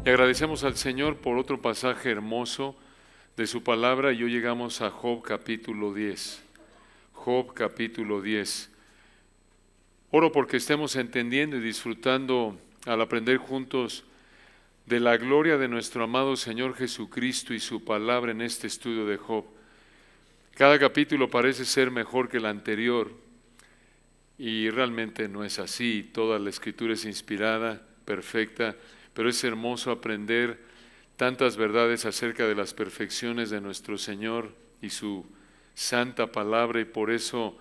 Y agradecemos al Señor por otro pasaje hermoso de su palabra y hoy llegamos a Job capítulo 10. Job capítulo 10. Oro porque estemos entendiendo y disfrutando al aprender juntos de la gloria de nuestro amado Señor Jesucristo y su palabra en este estudio de Job. Cada capítulo parece ser mejor que el anterior y realmente no es así. Toda la Escritura es inspirada, perfecta, pero es hermoso aprender tantas verdades acerca de las perfecciones de nuestro Señor y su santa palabra, y por eso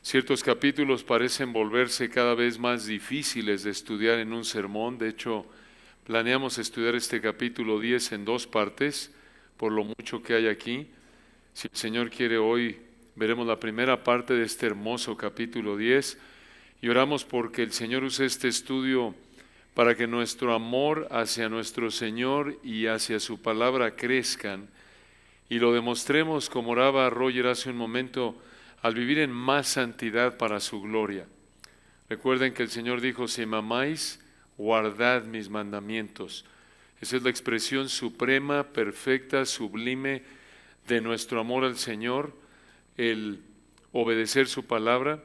ciertos capítulos parecen volverse cada vez más difíciles de estudiar en un sermón. De hecho, planeamos estudiar este capítulo 10 en dos partes, por lo mucho que hay aquí. Si el Señor quiere, hoy veremos la primera parte de este hermoso capítulo 10 y oramos porque el Señor use este estudio para que nuestro amor hacia nuestro Señor y hacia su palabra crezcan y lo demostremos, como oraba Roger hace un momento, al vivir en más santidad para su gloria. Recuerden que el Señor dijo: si me amáis, guardad mis mandamientos. Esa es la expresión suprema, perfecta, sublime de nuestro amor al Señor, el obedecer su palabra.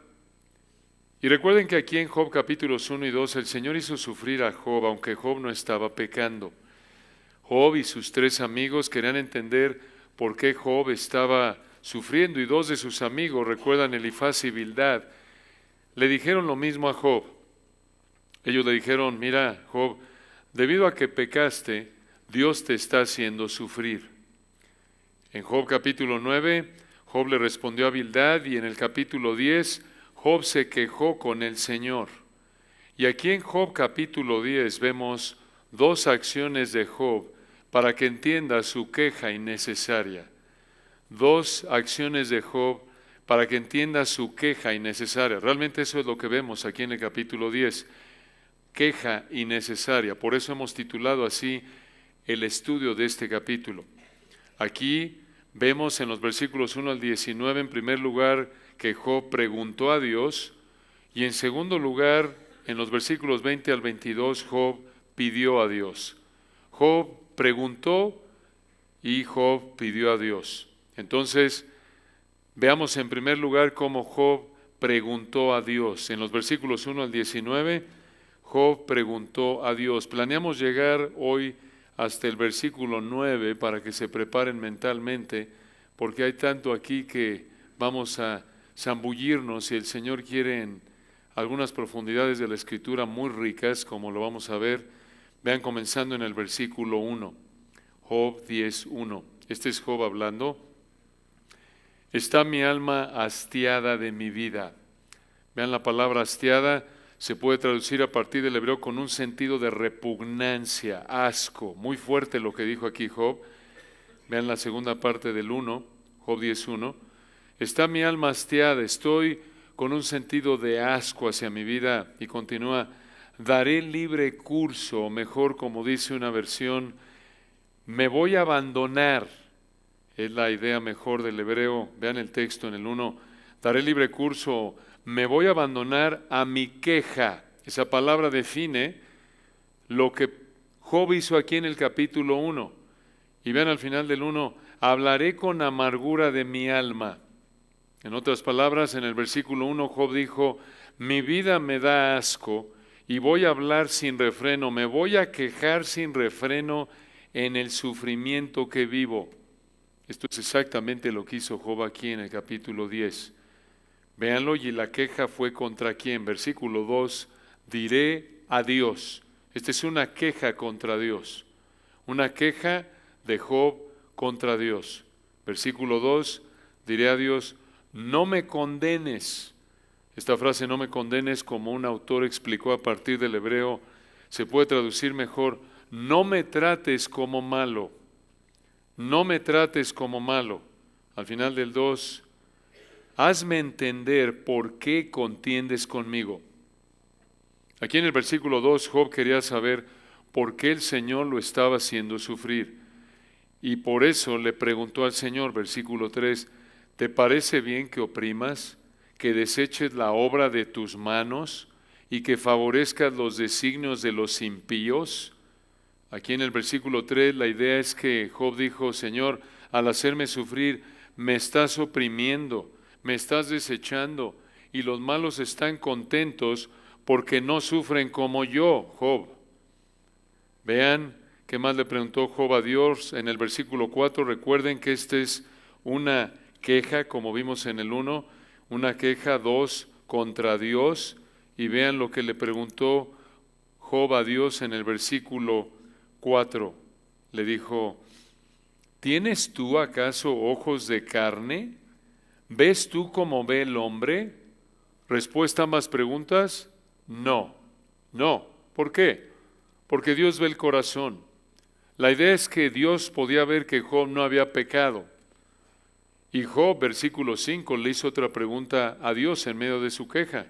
Y recuerden que aquí en Job capítulos 1 y 2 el Señor hizo sufrir a Job, aunque Job no estaba pecando. Job y sus tres amigos querían entender por qué Job estaba sufriendo, y dos de sus amigos, recuerdan, Elifaz y Bildad, le dijeron lo mismo a Job. Ellos le dijeron: mira, Job, debido a que pecaste, Dios te está haciendo sufrir. En Job capítulo 9, Job le respondió a Bildad, y en el capítulo 10, Job se quejó con el Señor. Y aquí en Job capítulo 10 vemos dos acciones de Job para que entienda su queja innecesaria. Dos acciones de Job para que entienda su queja innecesaria. Realmente eso es lo que vemos aquí en el capítulo 10. Queja innecesaria. Por eso hemos titulado así el estudio de este capítulo. Aquí vemos en los versículos 1 al 19, en primer lugar, que Job preguntó a Dios, y en segundo lugar, en los versículos 20 al 22, Job pidió a Dios. Job preguntó y Job pidió a Dios. Entonces, veamos en primer lugar cómo Job preguntó a Dios. En los versículos 1 al 19, Job preguntó a Dios. Planeamos llegar hoy hasta el versículo 9 para que se preparen mentalmente, porque hay tanto aquí que vamos a zambullirnos, y el Señor quiere, en algunas profundidades de la Escritura muy ricas, como lo vamos a ver. Vean, comenzando en el versículo 1, Job 10:1. Este es Job hablando. Está mi alma hastiada de mi vida. Vean, la palabra hastiada se puede traducir a partir del hebreo con un sentido de repugnancia, asco. Muy fuerte lo que dijo aquí Job. Vean la segunda parte del 1, Job 10:1. Está mi alma hastiada, estoy con un sentido de asco hacia mi vida. Y continúa: daré libre curso, o mejor, como dice una versión, me voy a abandonar. Es la idea mejor del hebreo. Vean el texto en el 1. Daré libre curso, me voy a abandonar a mi queja. Esa palabra define lo que Job hizo aquí en el capítulo 1. Y vean al final del 1, hablaré con amargura de mi alma. En otras palabras, en el versículo 1, Job dijo: mi vida me da asco y voy a hablar sin refreno, me voy a quejar sin refreno en el sufrimiento que vivo. Esto es exactamente lo que hizo Job aquí en el capítulo 10. Véanlo, y la queja fue contra quién. Versículo 2, diré a Dios. Esta es una queja contra Dios. Una queja de Job contra Dios. Versículo 2, diré a Dios: no me condenes. Esta frase, no me condenes, como un autor explicó a partir del hebreo, se puede traducir mejor: no me trates como malo. No me trates como malo. Al final del 2, hazme entender por qué contiendes conmigo. Aquí en el versículo 2, Job quería saber por qué el Señor lo estaba haciendo sufrir. Y por eso le preguntó al Señor, versículo 3, ¿te parece bien que oprimas, que deseches la obra de tus manos y que favorezcas los designios de los impíos? Aquí en el versículo 3 la idea es que Job dijo, Señor, al hacerme sufrir, me estás oprimiendo, me estás desechando, y los malos están contentos porque no sufren como yo, Job. Vean qué más le preguntó Job a Dios en el versículo 4. Recuerden que esta es una queja, como vimos en el 1, una queja 2 contra Dios. Y vean lo que le preguntó Job a Dios en el versículo 4. Le dijo, ¿tienes tú acaso ojos de carne? ¿Ves tú como ve el hombre? Respuesta a ambas preguntas, no. ¿Por qué? Porque Dios ve el corazón. La idea es que Dios podía ver que Job no había pecado. Y Job, versículo 5, le hizo otra pregunta a Dios en medio de su queja.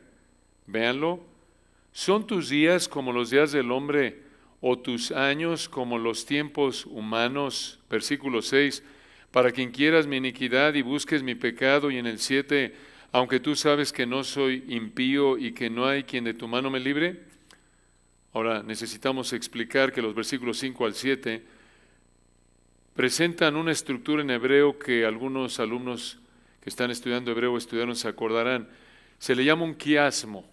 Véanlo. ¿Son tus días como los días del hombre o tus años como los tiempos humanos? Versículo 6, para quien quieras mi iniquidad y busques mi pecado. Y en el 7, aunque tú sabes que no soy impío y que no hay quien de tu mano me libre. Ahora necesitamos explicar que los versículos 5 al 7 presentan una estructura en hebreo que algunos alumnos que están estudiando hebreo o estudiaron se acordarán. Se le llama un quiasmo.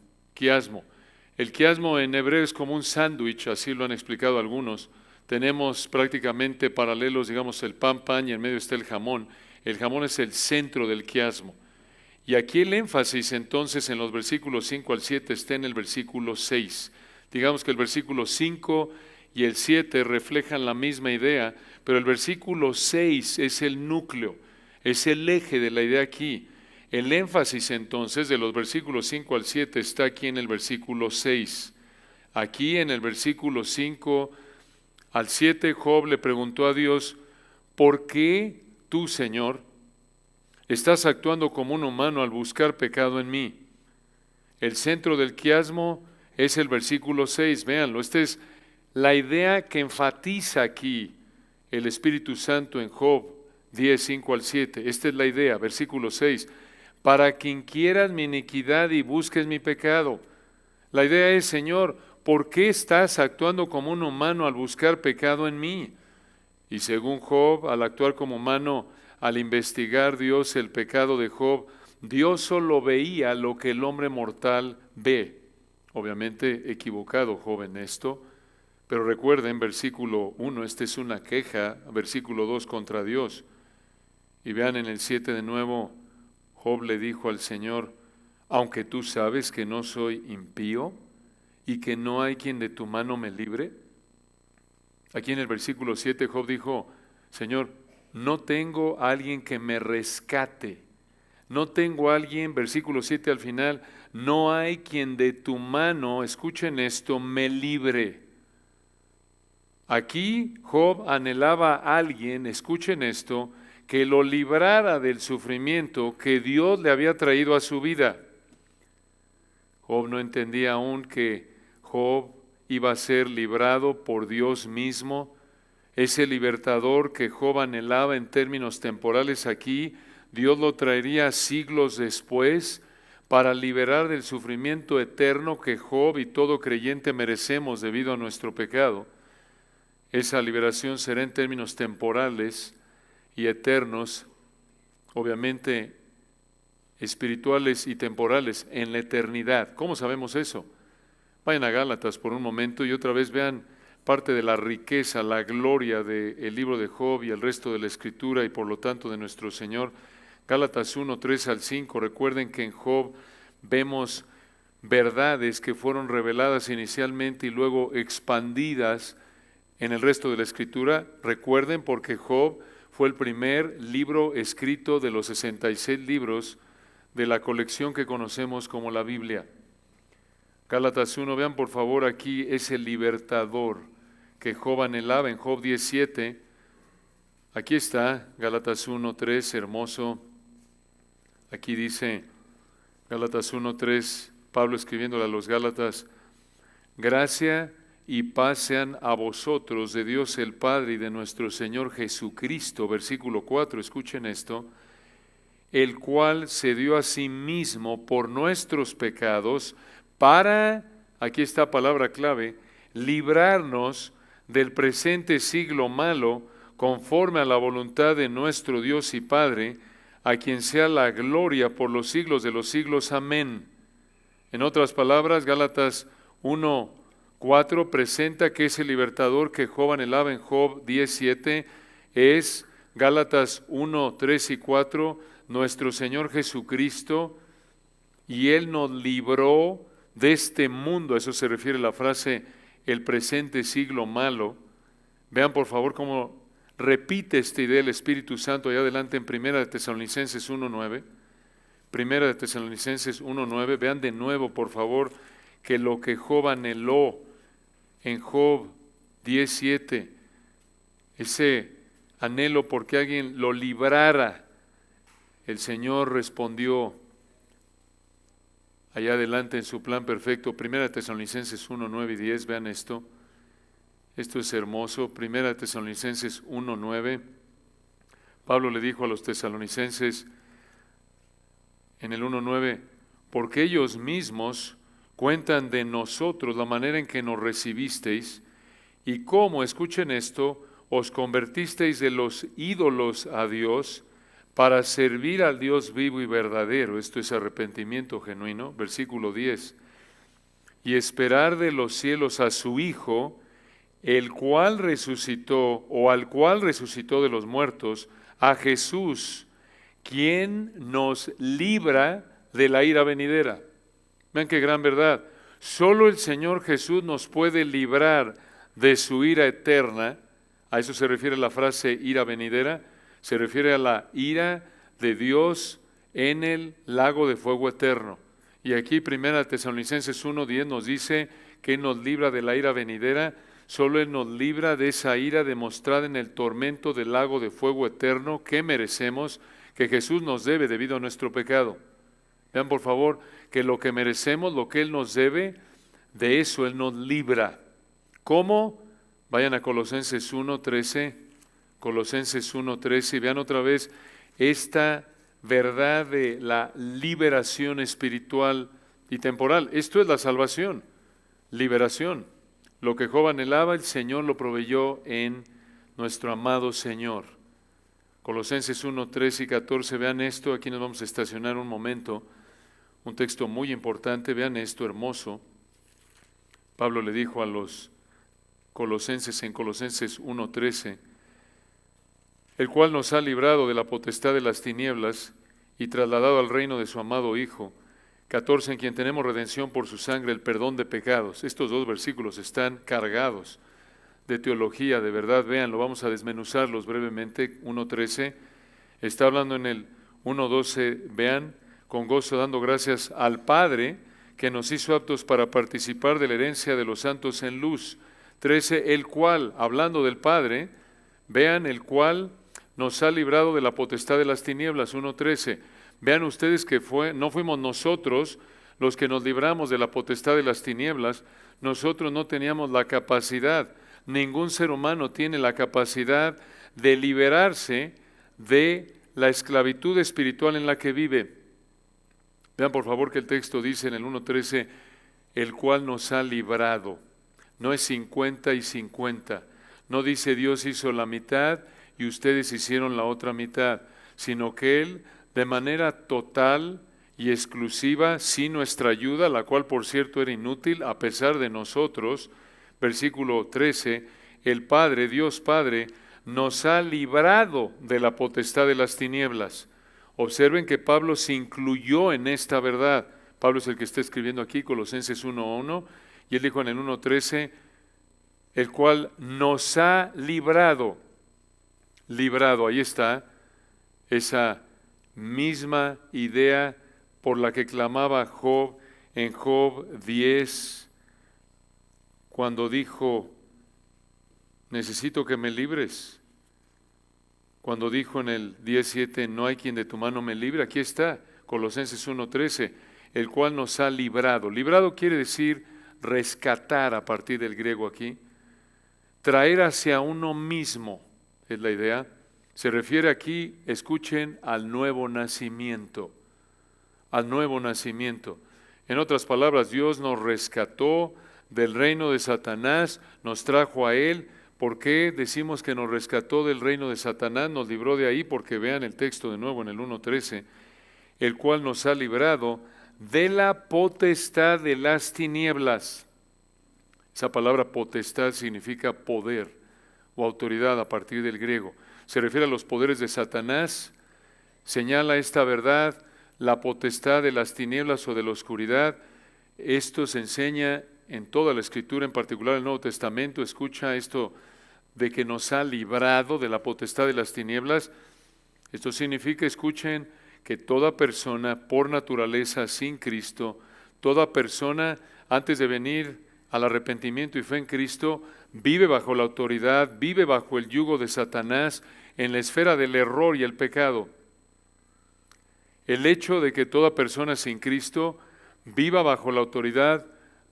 El quiasmo en hebreo es como un sándwich, así lo han explicado algunos. Tenemos prácticamente paralelos, digamos, el pan y en medio está el jamón. El jamón es el centro del quiasmo. Y aquí el énfasis entonces en los versículos 5 al 7 está en el versículo 6. Digamos que el versículo 5 y el 7 reflejan la misma idea, pero el versículo 6 es el núcleo, es el eje de la idea aquí. El énfasis entonces de los versículos 5 al 7 está aquí en el versículo 6. Aquí en el versículo 5 al 7 Job le preguntó a Dios, ¿por qué tú, Señor, estás actuando como un humano al buscar pecado en mí? El centro del quiasmo es el versículo 6, véanlo. Esta es la idea que enfatiza aquí el Espíritu Santo en Job 10, 5 al 7. Esta es la idea, versículo 6. Para quien quieras mi iniquidad y busques mi pecado. La idea es, Señor, ¿por qué estás actuando como un humano al buscar pecado en mí? Y según Job, al actuar como humano, al investigar Dios el pecado de Job, Dios solo veía lo que el hombre mortal ve. Obviamente equivocado Job en esto, pero recuerden, versículo 1, esta es una queja, versículo 2 contra Dios. Y vean en el 7 de nuevo, Job le dijo al Señor, aunque tú sabes que no soy impío y que no hay quien de tu mano me libre. Aquí en el versículo 7 Job dijo, Señor, no tengo a alguien que me rescate. No tengo a alguien, versículo 7 al final, no hay quien de tu mano, escuchen esto, me libre. Aquí Job anhelaba a alguien, escuchen esto, que lo librara del sufrimiento que Dios le había traído a su vida. Job no entendía aún que Job iba a ser librado por Dios mismo. Ese libertador que Job anhelaba en términos temporales aquí, Dios lo traería siglos después para liberar del sufrimiento eterno que Job y todo creyente merecemos debido a nuestro pecado. Esa liberación será en términos temporales y eternos, obviamente espirituales y temporales, en la eternidad. ¿Cómo sabemos eso? Vayan a Gálatas por un momento y otra vez vean parte de la riqueza, la gloria del libro de Job y el resto de la Escritura y por lo tanto de nuestro Señor. Gálatas 1, 3 al 5, recuerden que en Job vemos verdades que fueron reveladas inicialmente y luego expandidas en el resto de la Escritura. Recuerden porque Job fue el primer libro escrito de los 66 libros de la colección que conocemos como la Biblia. Gálatas 1, vean por favor aquí ese libertador que Job anhelaba en Job 17. Aquí está, Gálatas 1, 3, hermoso. Aquí dice, Gálatas 1, 3, Pablo escribiéndole a los Gálatas, gracia y paz sean a vosotros de Dios el Padre y de nuestro Señor Jesucristo, versículo 4, escuchen esto, el cual se dio a sí mismo por nuestros pecados para, aquí está palabra clave, librarnos del presente siglo malo, conforme a la voluntad de nuestro Dios y Padre, a quien sea la gloria por los siglos de los siglos. Amén. En otras palabras, Gálatas 1:4 presenta que ese libertador que Job anhelaba en Job 10:7 es Gálatas 1:3 y 4, nuestro Señor Jesucristo, y Él nos libró de este mundo. A eso se refiere la frase, el presente siglo malo. Vean por favor cómo repite esta idea el Espíritu Santo allá adelante en Primera de Tesalonicenses 1:9. Primera de Tesalonicenses 1:9. Vean de nuevo por favor que lo que Job anheló en Job 10:7, ese anhelo porque alguien lo librara, el Señor respondió allá adelante en su plan perfecto. Primera de Tesalonicenses 1:9 y 10, vean esto. Esto es hermoso. Primera de Tesalonicenses 1:9. Pablo le dijo a los tesalonicenses en el 1:9, porque ellos mismos cuentan de nosotros la manera en que nos recibisteis y cómo, escuchen esto, os convertisteis de los ídolos a Dios para servir al Dios vivo y verdadero. Esto es arrepentimiento genuino. Versículo 10. Y esperar de los cielos a su Hijo, el cual resucitó, o al cual resucitó de los muertos, a Jesús, quien nos libra de la ira venidera. Vean qué gran verdad. Solo el Señor Jesús nos puede librar de su ira eterna. A eso se refiere la frase ira venidera. Se refiere a la ira de Dios en el lago de fuego eterno. Y aquí Primera Tesalonicenses 1:10 nos dice que Él nos libra de la ira venidera. Solo Él nos libra de esa ira demostrada en el tormento del lago de fuego eterno que merecemos, que Jesús nos debe debido a nuestro pecado. Vean por favor que lo que merecemos, lo que Él nos debe, de eso Él nos libra. ¿Cómo? Vayan a Colosenses 1:13, Colosenses 1:13 y vean otra vez esta verdad de la liberación espiritual y temporal. Esto es la salvación, liberación. Lo que Job anhelaba, el Señor lo proveyó en nuestro amado Señor. Colosenses 1:13 y 14, vean esto, aquí nos vamos a estacionar un momento. Un texto muy importante, vean esto hermoso. Pablo le dijo a los colosenses en Colosenses 1:13, el cual nos ha librado de la potestad de las tinieblas y trasladado al reino de su amado Hijo. 14, en quien tenemos redención por su sangre, el perdón de pecados. Estos dos versículos están cargados de teología, de verdad, véanlo, vamos a desmenuzarlos brevemente. 1:13, está hablando en el 1:12, vean, con gozo dando gracias al Padre que nos hizo aptos para participar de la herencia de los santos en luz. 13, el cual, hablando del Padre, vean, el cual nos ha librado de la potestad de las tinieblas. 1:13, vean ustedes que no fuimos nosotros los que nos libramos de la potestad de las tinieblas. Nosotros no teníamos la capacidad, ningún ser humano tiene la capacidad de liberarse de la esclavitud espiritual en la que vive. Vean por favor que el texto dice en el 1:13, el cual nos ha librado. No es 50 y 50. No dice Dios hizo la mitad y ustedes hicieron la otra mitad, sino que Él de manera total y exclusiva, sin nuestra ayuda, la cual por cierto era inútil a pesar de nosotros, versículo 13, el Padre, Dios Padre, nos ha librado de la potestad de las tinieblas. Observen que Pablo se incluyó en esta verdad. Pablo es el que está escribiendo aquí, Colosenses 1:1, y él dijo en el 1:13, el cual nos ha librado. Librado, ahí está, esa misma idea por la que clamaba Job en Job 10, cuando dijo, necesito que me libres. Cuando dijo en el 17, no hay quien de tu mano me libre, aquí está, Colosenses 1:13, el cual nos ha librado. Librado quiere decir rescatar a partir del griego aquí, traer hacia uno mismo, es la idea. Se refiere aquí, escuchen, al nuevo nacimiento, al nuevo nacimiento. En otras palabras, Dios nos rescató del reino de Satanás, nos trajo a Él ¿Por qué decimos que nos rescató del reino de Satanás? Nos libró de ahí, porque vean el texto de nuevo en el 1:13, el cual nos ha librado de la potestad de las tinieblas. Esa palabra potestad significa poder o autoridad a partir del griego. Se refiere a los poderes de Satanás, señala esta verdad, la potestad de las tinieblas o de la oscuridad. Esto se enseña en toda la Escritura, en particular el Nuevo Testamento. Escucha esto de que nos ha librado de la potestad de las tinieblas. Esto significa, escuchen, que toda persona por naturaleza sin Cristo, toda persona antes de venir al arrepentimiento y fe en Cristo, vive bajo la autoridad, vive bajo el yugo de Satanás en la esfera del error y el pecado. El hecho de que toda persona sin Cristo viva bajo la autoridad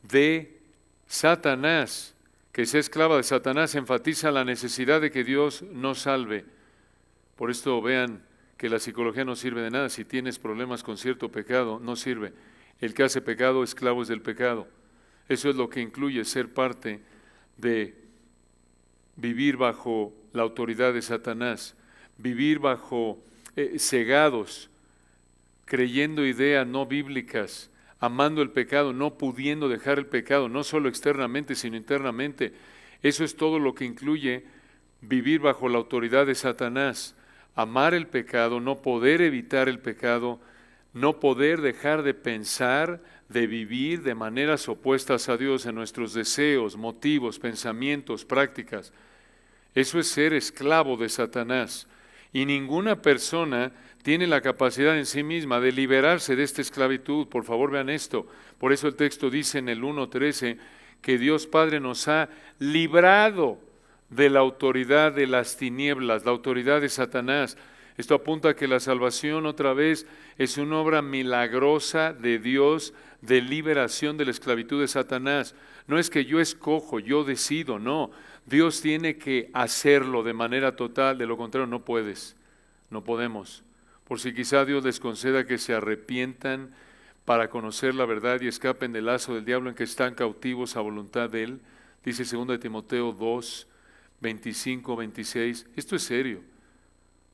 de Satanás, que sea esclava de Satanás, enfatiza la necesidad de que Dios nos salve. Por esto vean que la psicología no sirve de nada. Si tienes problemas con cierto pecado, no sirve. El que hace pecado, esclavo es del pecado. Eso es lo que incluye ser parte de vivir bajo la autoridad de Satanás, vivir bajo cegados, creyendo ideas no bíblicas, amando el pecado, no pudiendo dejar el pecado, no solo externamente, sino internamente. Eso es todo lo que incluye vivir bajo la autoridad de Satanás. Amar el pecado, no poder evitar el pecado, no poder dejar de pensar, de vivir de maneras opuestas a Dios en nuestros deseos, motivos, pensamientos, prácticas. Eso es ser esclavo de Satanás. Y ninguna persona tiene la capacidad en sí misma de liberarse de esta esclavitud. Por favor, vean esto. Por eso el texto dice en el 1:13 que Dios Padre nos ha librado de la autoridad de las tinieblas, la autoridad de Satanás. Esto apunta a que la salvación, otra vez, es una obra milagrosa de Dios de liberación de la esclavitud de Satanás. No es que yo escojo, yo decido, no. Dios tiene que hacerlo de manera total, de lo contrario no puedes, no podemos. Por si quizá Dios les conceda que se arrepientan para conocer la verdad y escapen del lazo del diablo en que están cautivos a voluntad de Él. Dice 2 Timoteo 2, 25, 26. Esto es serio.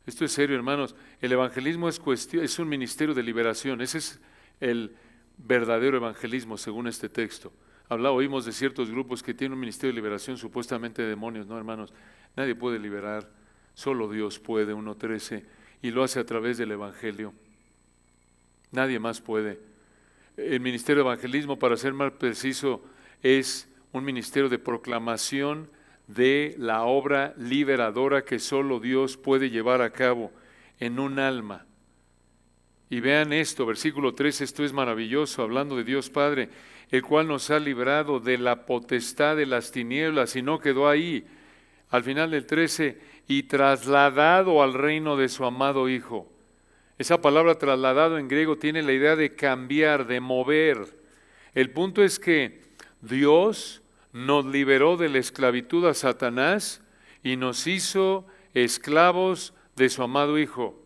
Esto es serio, hermanos. El evangelismo es un ministerio de liberación. Ese es el verdadero evangelismo según este texto. Oímos de ciertos grupos que tienen un ministerio de liberación, supuestamente de demonios. No, hermanos, nadie puede liberar. Solo Dios puede, 1:13, y lo hace a través del evangelio. Nadie más puede. El ministerio de evangelismo, para ser más preciso, es un ministerio de proclamación de la obra liberadora que solo Dios puede llevar a cabo en un alma. Y vean esto, versículo 13, esto es maravilloso, hablando de Dios Padre, el cual nos ha librado de la potestad de las tinieblas, y no quedó ahí. Al final del 13, y trasladado al reino de su amado Hijo. Esa palabra trasladado en griego tiene la idea de cambiar, de mover. El punto es que Dios nos liberó de la esclavitud a Satanás y nos hizo esclavos de su amado Hijo.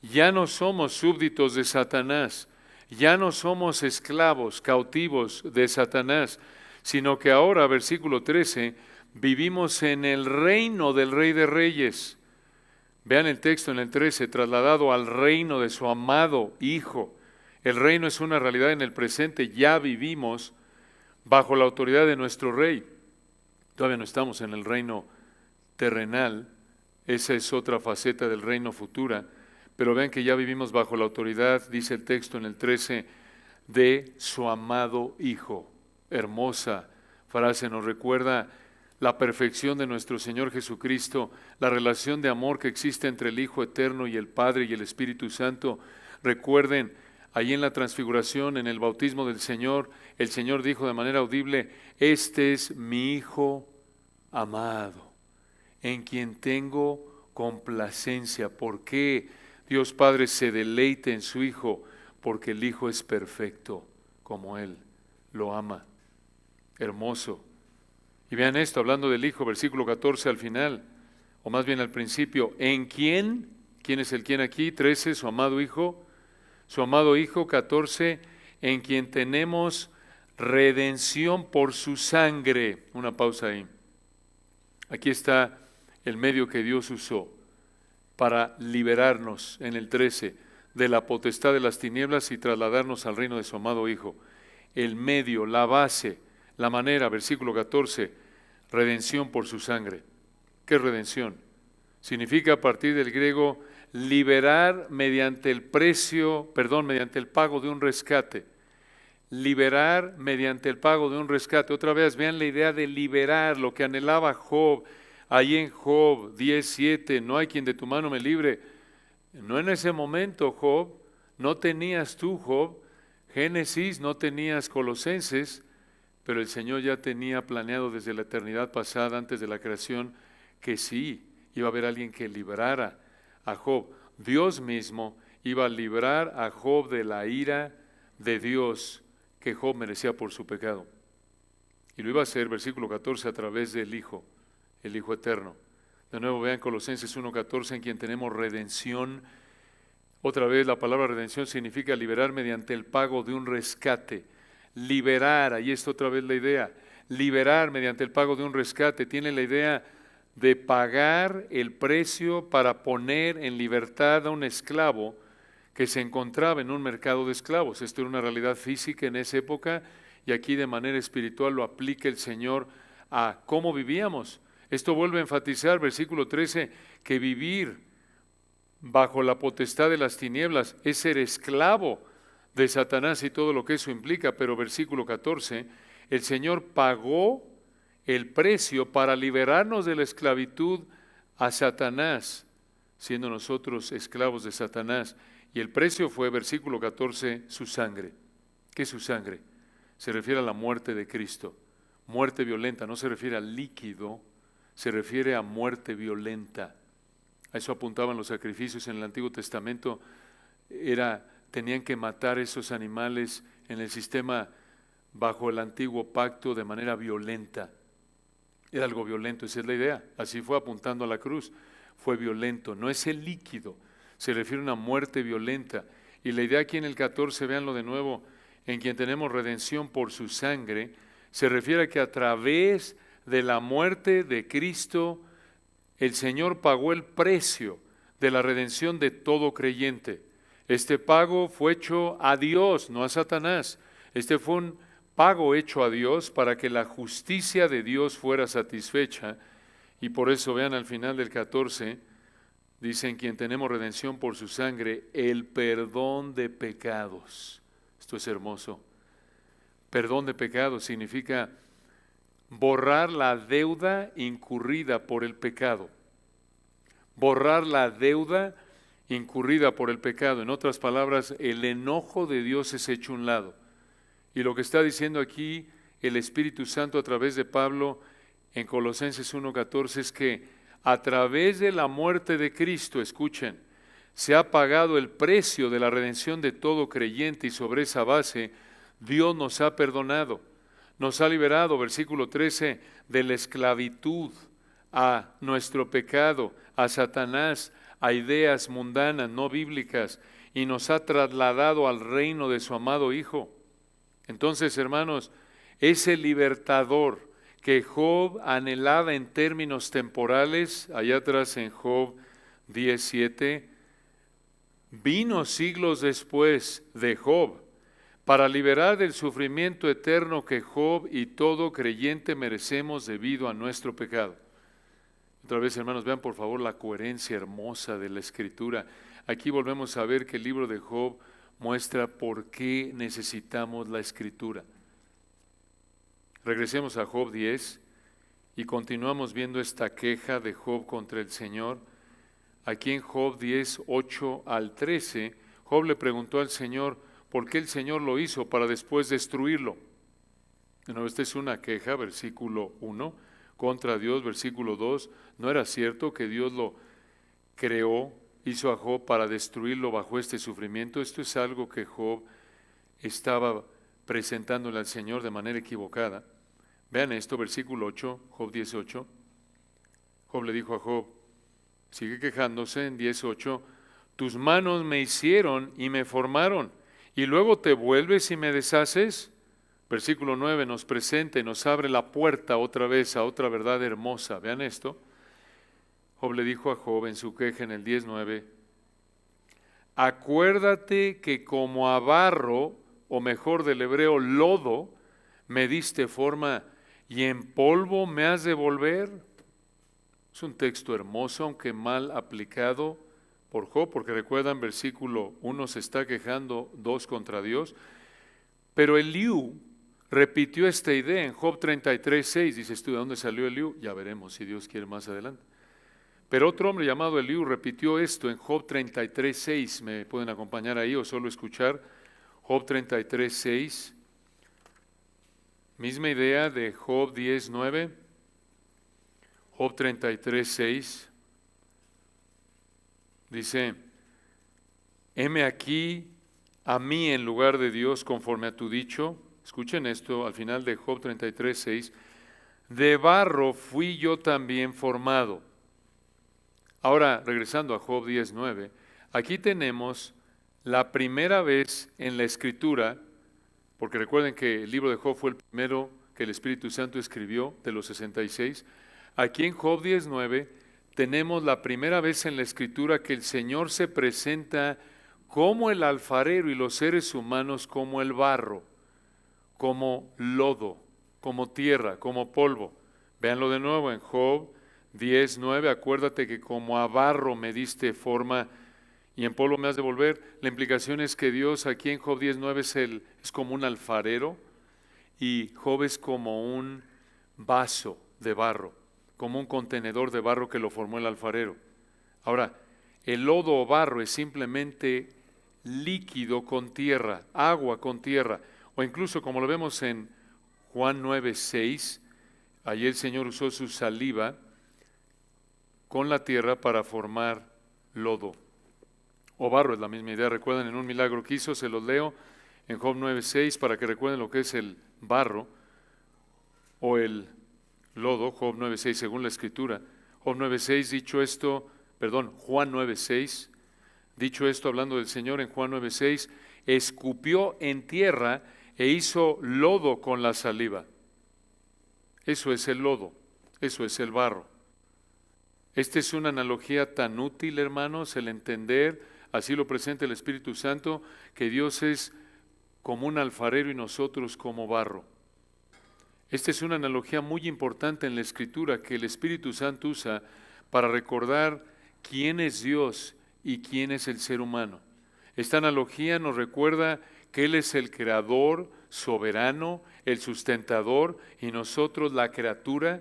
Ya no somos súbditos de Satanás, ya no somos esclavos, cautivos de Satanás, sino que ahora, versículo 13, vivimos en el reino del Rey de Reyes. Vean el texto en el 13, trasladado al reino de su amado Hijo. El reino es una realidad en el presente, ya vivimos bajo la autoridad de nuestro Rey. Todavía no estamos en el reino terrenal, esa es otra faceta del reino futura, pero vean que ya vivimos bajo la autoridad, dice el texto en el 13, de su amado Hijo. Hermosa frase, nos recuerda la perfección de nuestro Señor Jesucristo, la relación de amor que existe entre el Hijo eterno y el Padre y el Espíritu Santo. Recuerden, allí en la transfiguración, en el bautismo del Señor, el Señor dijo de manera audible, este es mi Hijo amado, en quien tengo complacencia. ¿Por qué Dios Padre se deleite en su Hijo? Porque el Hijo es perfecto como Él lo ama. Hermoso. Y vean esto, hablando del Hijo, versículo 14 al final, o más bien al principio, ¿en quién? ¿Quién es el quién aquí? 13, su amado Hijo. Su amado Hijo, 14, en quien tenemos redención por su sangre. Una pausa ahí. Aquí está el medio que Dios usó para liberarnos en el 13 de la potestad de las tinieblas y trasladarnos al reino de su amado Hijo. El medio, la base, la manera, versículo 14, redención por su sangre. ¿Qué es redención? Significa a partir del griego liberar mediante el mediante el pago de un rescate. Liberar mediante el pago de un rescate. Otra vez, vean la idea de liberar, lo que anhelaba Job. Ahí en Job 10:7, no hay quien de tu mano me libre. No en ese momento, Job, no tenías tú, Job, Génesis, no tenías Colosenses, pero el Señor ya tenía planeado desde la eternidad pasada, antes de la creación, que sí, iba a haber alguien que librara a Job. Dios mismo iba a librar a Job de la ira de Dios que Job merecía por su pecado. Y lo iba a hacer, versículo 14, a través del Hijo, el Hijo eterno. De nuevo, vean Colosenses 1:14, en quien tenemos redención. Otra vez, la palabra redención significa liberar mediante el pago de un rescate. Liberar, ahí está otra vez la idea. Liberar mediante el pago de un rescate. Tiene la idea de pagar el precio para poner en libertad a un esclavo que se encontraba en un mercado de esclavos. Esto era una realidad física en esa época y aquí de manera espiritual lo aplica el Señor a cómo vivíamos. Esto vuelve a enfatizar, versículo 13, que vivir bajo la potestad de las tinieblas es ser esclavo de Satanás y todo lo que eso implica. Pero versículo 14, el Señor pagó el precio para liberarnos de la esclavitud a Satanás, siendo nosotros esclavos de Satanás. Y el precio fue, versículo 14, su sangre. ¿Qué es su sangre? Se refiere a la muerte de Cristo. Muerte violenta, no se refiere al líquido, se refiere a muerte violenta. A eso apuntaban los sacrificios en el Antiguo Testamento. Tenían que matar esos animales en el sistema bajo el antiguo pacto de manera violenta. Era algo violento, esa es la idea. Así fue apuntando a la cruz. Fue violento, no es el líquido, se refiere a una muerte violenta. Y la idea aquí en el 14, véanlo de nuevo, en quien tenemos redención por su sangre, se refiere a que a través de la muerte de Cristo, el Señor pagó el precio de la redención de todo creyente. Este pago fue hecho a Dios, no a Satanás. Este fue un pago hecho a Dios para que la justicia de Dios fuera satisfecha. Y por eso vean al final del 14, dicen quien tenemos redención por su sangre, el perdón de pecados. Esto es hermoso. Perdón de pecados significa borrar la deuda incurrida por el pecado. Borrar la deuda incurrida por el pecado. En otras palabras, el enojo de Dios es hecho a un lado. Y lo que está diciendo aquí el Espíritu Santo a través de Pablo en Colosenses 1:14 es que a través de la muerte de Cristo, escuchen, se ha pagado el precio de la redención de todo creyente y sobre esa base Dios nos ha perdonado, nos ha liberado, versículo 13, de la esclavitud a nuestro pecado, a Satanás, a ideas mundanas, no bíblicas, y nos ha trasladado al reino de su amado Hijo. Entonces, hermanos, ese libertador que Job anhelaba en términos temporales, allá atrás en Job 10:7, vino siglos después de Job para liberar del sufrimiento eterno que Job y todo creyente merecemos debido a nuestro pecado. Otra vez, hermanos, vean por favor la coherencia hermosa de la Escritura. Aquí volvemos a ver que el libro de Job muestra por qué necesitamos la Escritura. Regresemos a Job 10 y continuamos viendo esta queja de Job contra el Señor. Aquí en Job 10, 8 al 13, Job le preguntó al Señor por qué el Señor lo hizo para después destruirlo. Bueno, esta es una queja, versículo 1, contra Dios, versículo 2. ¿No era cierto que Dios lo creó, hizo a Job para destruirlo bajo este sufrimiento? Esto es algo que Job estaba presentándole al Señor de manera equivocada. Vean esto, versículo 8, Job 18. Job le dijo a Job, sigue quejándose en 18, tus manos me hicieron y me formaron, y luego te vuelves y me deshaces. Versículo 9 nos presenta y nos abre la puerta otra vez a otra verdad hermosa. Vean esto. Job le dijo a Job en su queja en el 10:9, acuérdate que como a barro, o mejor del hebreo lodo, me diste forma y en polvo me has de volver. Es un texto hermoso, aunque mal aplicado por Job, porque recuerdan, versículo 1 se está quejando 2 contra Dios, pero Eliú repitió esta idea en Job 33:6. Dices tú, ¿de dónde salió Eliú? Ya veremos si Dios quiere más adelante. Pero otro hombre llamado Eliú repitió esto en Job 33:6. ¿Me pueden acompañar ahí o solo escuchar? Job 33:6. Misma idea de Job 10:9. Job 33:6. Dice, heme aquí a mí en lugar de Dios conforme a tu dicho. Escuchen esto al final de Job 33:6. De barro fui yo también formado. Ahora, regresando a Job 10:9, aquí tenemos la primera vez en la Escritura, porque recuerden que el libro de Job fue el primero que el Espíritu Santo escribió de los 66. Aquí en Job 10:9 tenemos la primera vez en la Escritura que el Señor se presenta como el alfarero y los seres humanos como el barro, como lodo, como tierra, como polvo. Véanlo de nuevo en Job 10:9, acuérdate que como a barro me diste forma y en polvo me has de volver. La implicación es que Dios aquí en Job 10:9 es como un alfarero y Job es como un vaso de barro, como un contenedor de barro que lo formó el alfarero. Ahora, el lodo o barro es simplemente líquido con tierra, agua con tierra, o incluso como lo vemos en Juan 9:6, allí el Señor usó su saliva con la tierra para formar lodo o barro, es la misma idea. Recuerden en un milagro que hizo, se los leo en Job 9:6 para que recuerden lo que es el barro o el lodo. Job 9:6 según la Escritura. Job 9:6 Juan 9:6, dicho esto hablando del Señor en Juan 9:6, escupió en tierra e hizo lodo con la saliva. Eso es el lodo, eso es el barro. Esta es una analogía tan útil, hermanos, el entender, así lo presenta el Espíritu Santo, que Dios es como un alfarero y nosotros como barro. Esta es una analogía muy importante en la Escritura que el Espíritu Santo usa para recordar quién es Dios y quién es el ser humano. Esta analogía nos recuerda que Él es el creador, soberano, el sustentador y nosotros la criatura,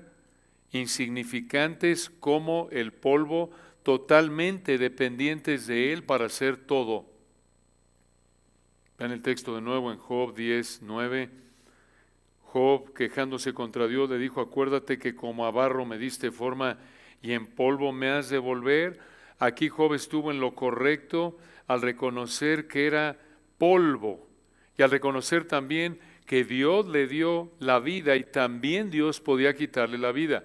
insignificantes como el polvo, totalmente dependientes de Él para hacer todo. Vean el texto de nuevo en Job 10:9. Job, quejándose contra Dios, le dijo, acuérdate que como a barro me diste forma y en polvo me has de volver. Aquí Job estuvo en lo correcto al reconocer que era polvo y al reconocer también que Dios le dio la vida y también Dios podía quitarle la vida.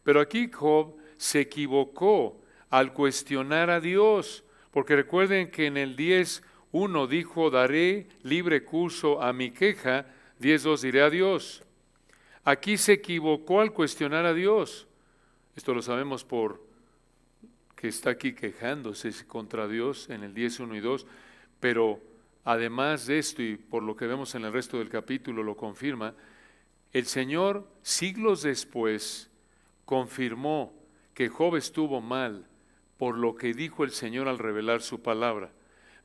Pero aquí Job se equivocó al cuestionar a Dios, porque recuerden que en el 10:1 dijo, daré libre curso a mi queja, 10:2 diré a Dios. Aquí se equivocó al cuestionar a Dios. Esto lo sabemos por que está aquí quejándose contra Dios en el 10:1 y 2, pero además de esto, y por lo que vemos en el resto del capítulo lo confirma, el Señor siglos después confirmó que Job estuvo mal por lo que dijo el Señor al revelar su palabra.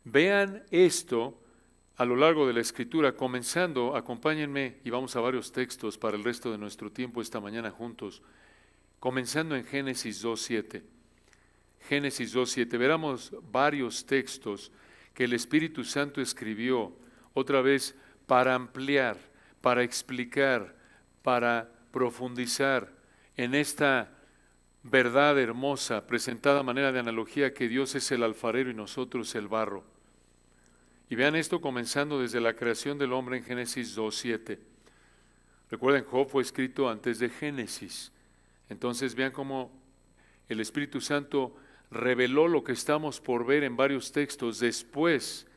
Vean esto a lo largo de la Escritura, comenzando, acompáñenme y vamos a varios textos para el resto de nuestro tiempo esta mañana juntos, comenzando en Génesis 2:7. Génesis 2:7, veremos varios textos que el Espíritu Santo escribió, otra vez para ampliar, para explicar, para profundizar en esta verdad hermosa, presentada a manera de analogía, que Dios es el alfarero y nosotros el barro. Y vean esto comenzando desde la creación del hombre en Génesis 2:7. Recuerden, Job fue escrito antes de Génesis. Entonces vean cómo el Espíritu Santo reveló lo que estamos por ver en varios textos después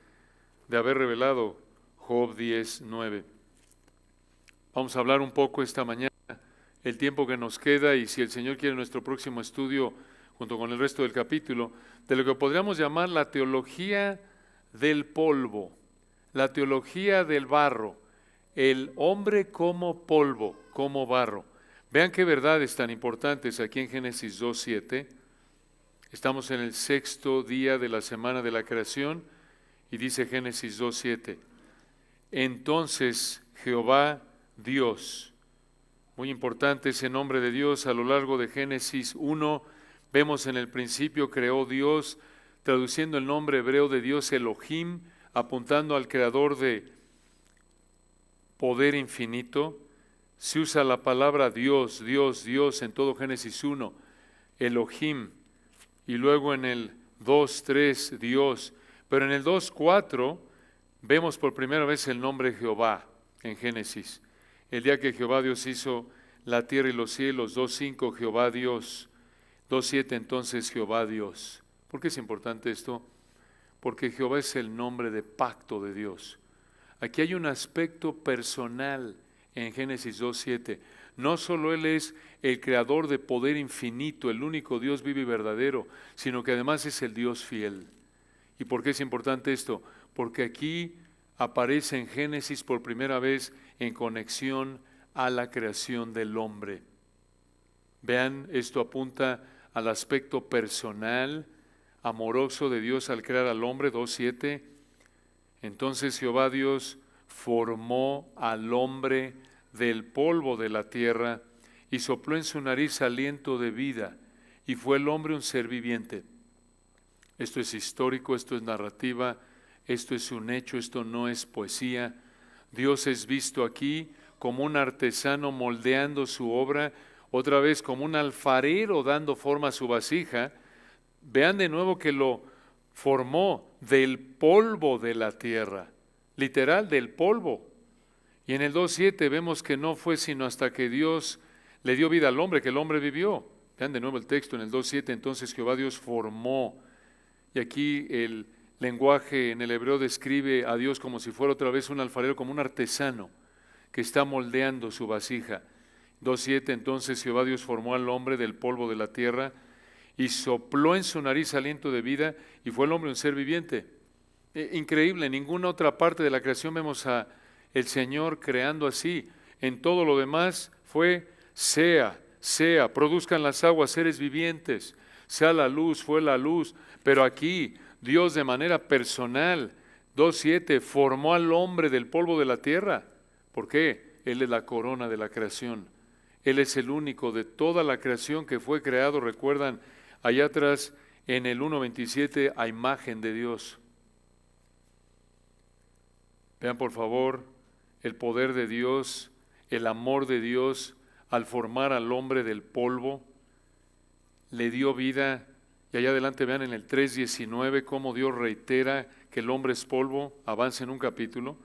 de haber revelado Job 10:9. Vamos a hablar un poco esta mañana, el tiempo que nos queda y si el Señor quiere nuestro próximo estudio, junto con el resto del capítulo, de lo que podríamos llamar la teología del polvo, la teología del barro, el hombre como polvo, como barro. Vean qué verdades tan importantes aquí en Génesis 2:7. Estamos en el 6º día de la semana de la creación y dice Génesis 2:7. Entonces Jehová Dios, muy importante ese nombre de Dios a lo largo de Génesis 1, vemos en el principio creó Dios, traduciendo el nombre hebreo de Dios Elohim, apuntando al creador de poder infinito. Se usa la palabra Dios, Dios, Dios en todo Génesis 1, Elohim, y luego en el 2:3 Dios, pero en el 2:4 vemos por primera vez el nombre Jehová en Génesis. El día que Jehová Dios hizo la tierra y los cielos, 2:5 Jehová Dios, 2:7 entonces Jehová Dios. ¿Por qué es importante esto? Porque Jehová es el nombre de pacto de Dios. Aquí hay un aspecto personal en Génesis 2:7. No solo Él es el creador de poder infinito, el único Dios vivo y verdadero, sino que además es el Dios fiel. ¿Y por qué es importante esto? Porque aquí aparece en Génesis por primera vez en conexión a la creación del hombre. Vean, esto apunta al aspecto personal, amoroso de Dios al crear al hombre, 2:7. Entonces Jehová Dios formó al hombre del polvo de la tierra y sopló en su nariz aliento de vida, y fue el hombre un ser viviente. Esto es histórico, esto es narrativa, esto es un hecho, esto no es poesía. Dios es visto aquí como un artesano moldeando su obra, otra vez como un alfarero dando forma a su vasija. Vean de nuevo que lo formó del polvo de la tierra, literal del polvo. Y en el 2:7 vemos que no fue sino hasta que Dios le dio vida al hombre, que el hombre vivió. Vean de nuevo el texto en el 2:7, entonces Jehová Dios formó. Y aquí el lenguaje en el hebreo describe a Dios como si fuera otra vez un alfarero, como un artesano que está moldeando su vasija. 2:7, entonces Jehová Dios formó al hombre del polvo de la tierra y sopló en su nariz aliento de vida, y fue el hombre un ser viviente. Increíble, en ninguna otra parte de la creación vemos a el Señor creando así. En todo lo demás fue sea, produzcan las aguas seres vivientes, sea la luz, fue la luz. Pero aquí Dios de manera personal, 2:7, formó al hombre del polvo de la tierra. ¿Por qué? Él es la corona de la creación. Él es el único de toda la creación que fue creado. Recuerdan, allá atrás en el 1:27, a imagen de Dios. Vean por favor el poder de Dios, el amor de Dios al formar al hombre del polvo. Le dio vida. Y allá adelante vean en el 3:19 cómo Dios reitera que el hombre es polvo. Avanza en un capítulo.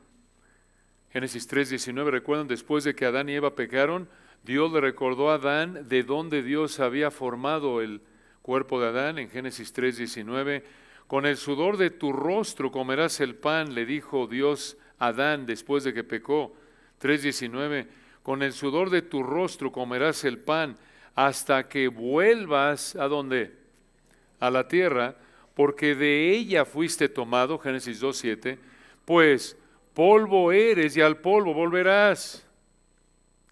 Génesis 3:19, recuerdan, después de que Adán y Eva pecaron, Dios le recordó a Adán de dónde Dios había formado el cuerpo de Adán. En Génesis 3:19, con el sudor de tu rostro comerás el pan, le dijo Dios a Adán después de que pecó. 3:19, con el sudor de tu rostro comerás el pan hasta que vuelvas, ¿a dónde? A la tierra, porque de ella fuiste tomado. Génesis 2:7, pues polvo eres y al polvo volverás.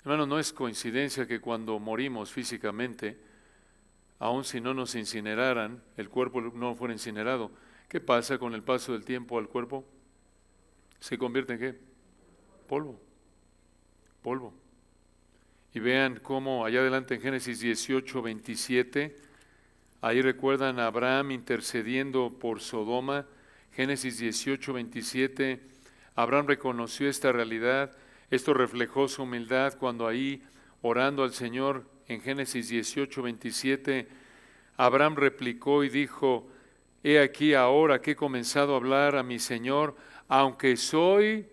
Hermanos, no es coincidencia que cuando morimos físicamente, aun si no nos incineraran, el cuerpo no fuera incinerado, ¿qué pasa con el paso del tiempo al cuerpo? ¿Se convierte en qué? Polvo. Polvo. Y vean cómo allá adelante en Génesis 18:27, ahí recuerdan a Abraham intercediendo por Sodoma. Génesis 18:27, Abraham reconoció esta realidad. Esto reflejó su humildad cuando ahí, orando al Señor, en Génesis 18:27, Abraham replicó y dijo, he aquí ahora que he comenzado a hablar a mi Señor, aunque soy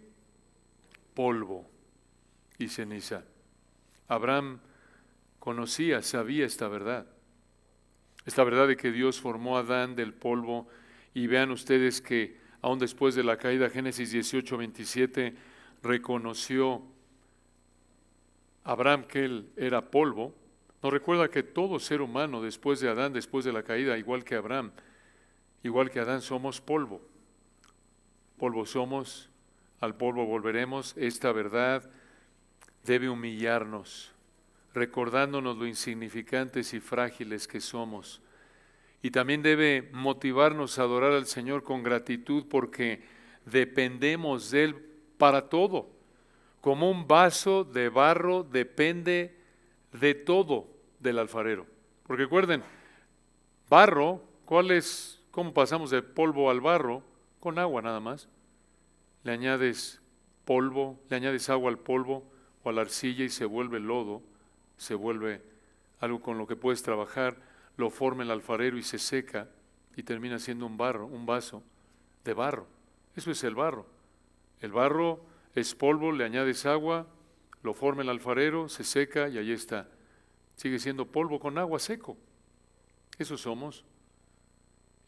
polvo y ceniza. Abraham conocía, sabía esta verdad de que Dios formó a Adán del polvo. Y vean ustedes que aún después de la caída, Génesis 18:27, reconoció Abraham, que él era polvo, nos recuerda que todo ser humano después de Adán, después de la caída, igual que Abraham, igual que Adán, somos polvo. Polvo somos, al polvo volveremos. Esta verdad debe humillarnos, recordándonos lo insignificantes y frágiles que somos. Y también debe motivarnos a adorar al Señor con gratitud porque dependemos de Él para todo. Como un vaso de barro depende de todo del alfarero. Porque recuerden, barro, ¿cómo pasamos de polvo al barro? Con agua nada más. Le añades polvo, le añades agua al polvo o a la arcilla y se vuelve lodo, se vuelve algo con lo que puedes trabajar, lo forma el alfarero y se seca y termina siendo un vaso de barro. Eso es el barro. El barro es polvo, le añades agua, lo forma el alfarero, se seca y ahí está. Sigue siendo polvo con agua seco. Eso somos.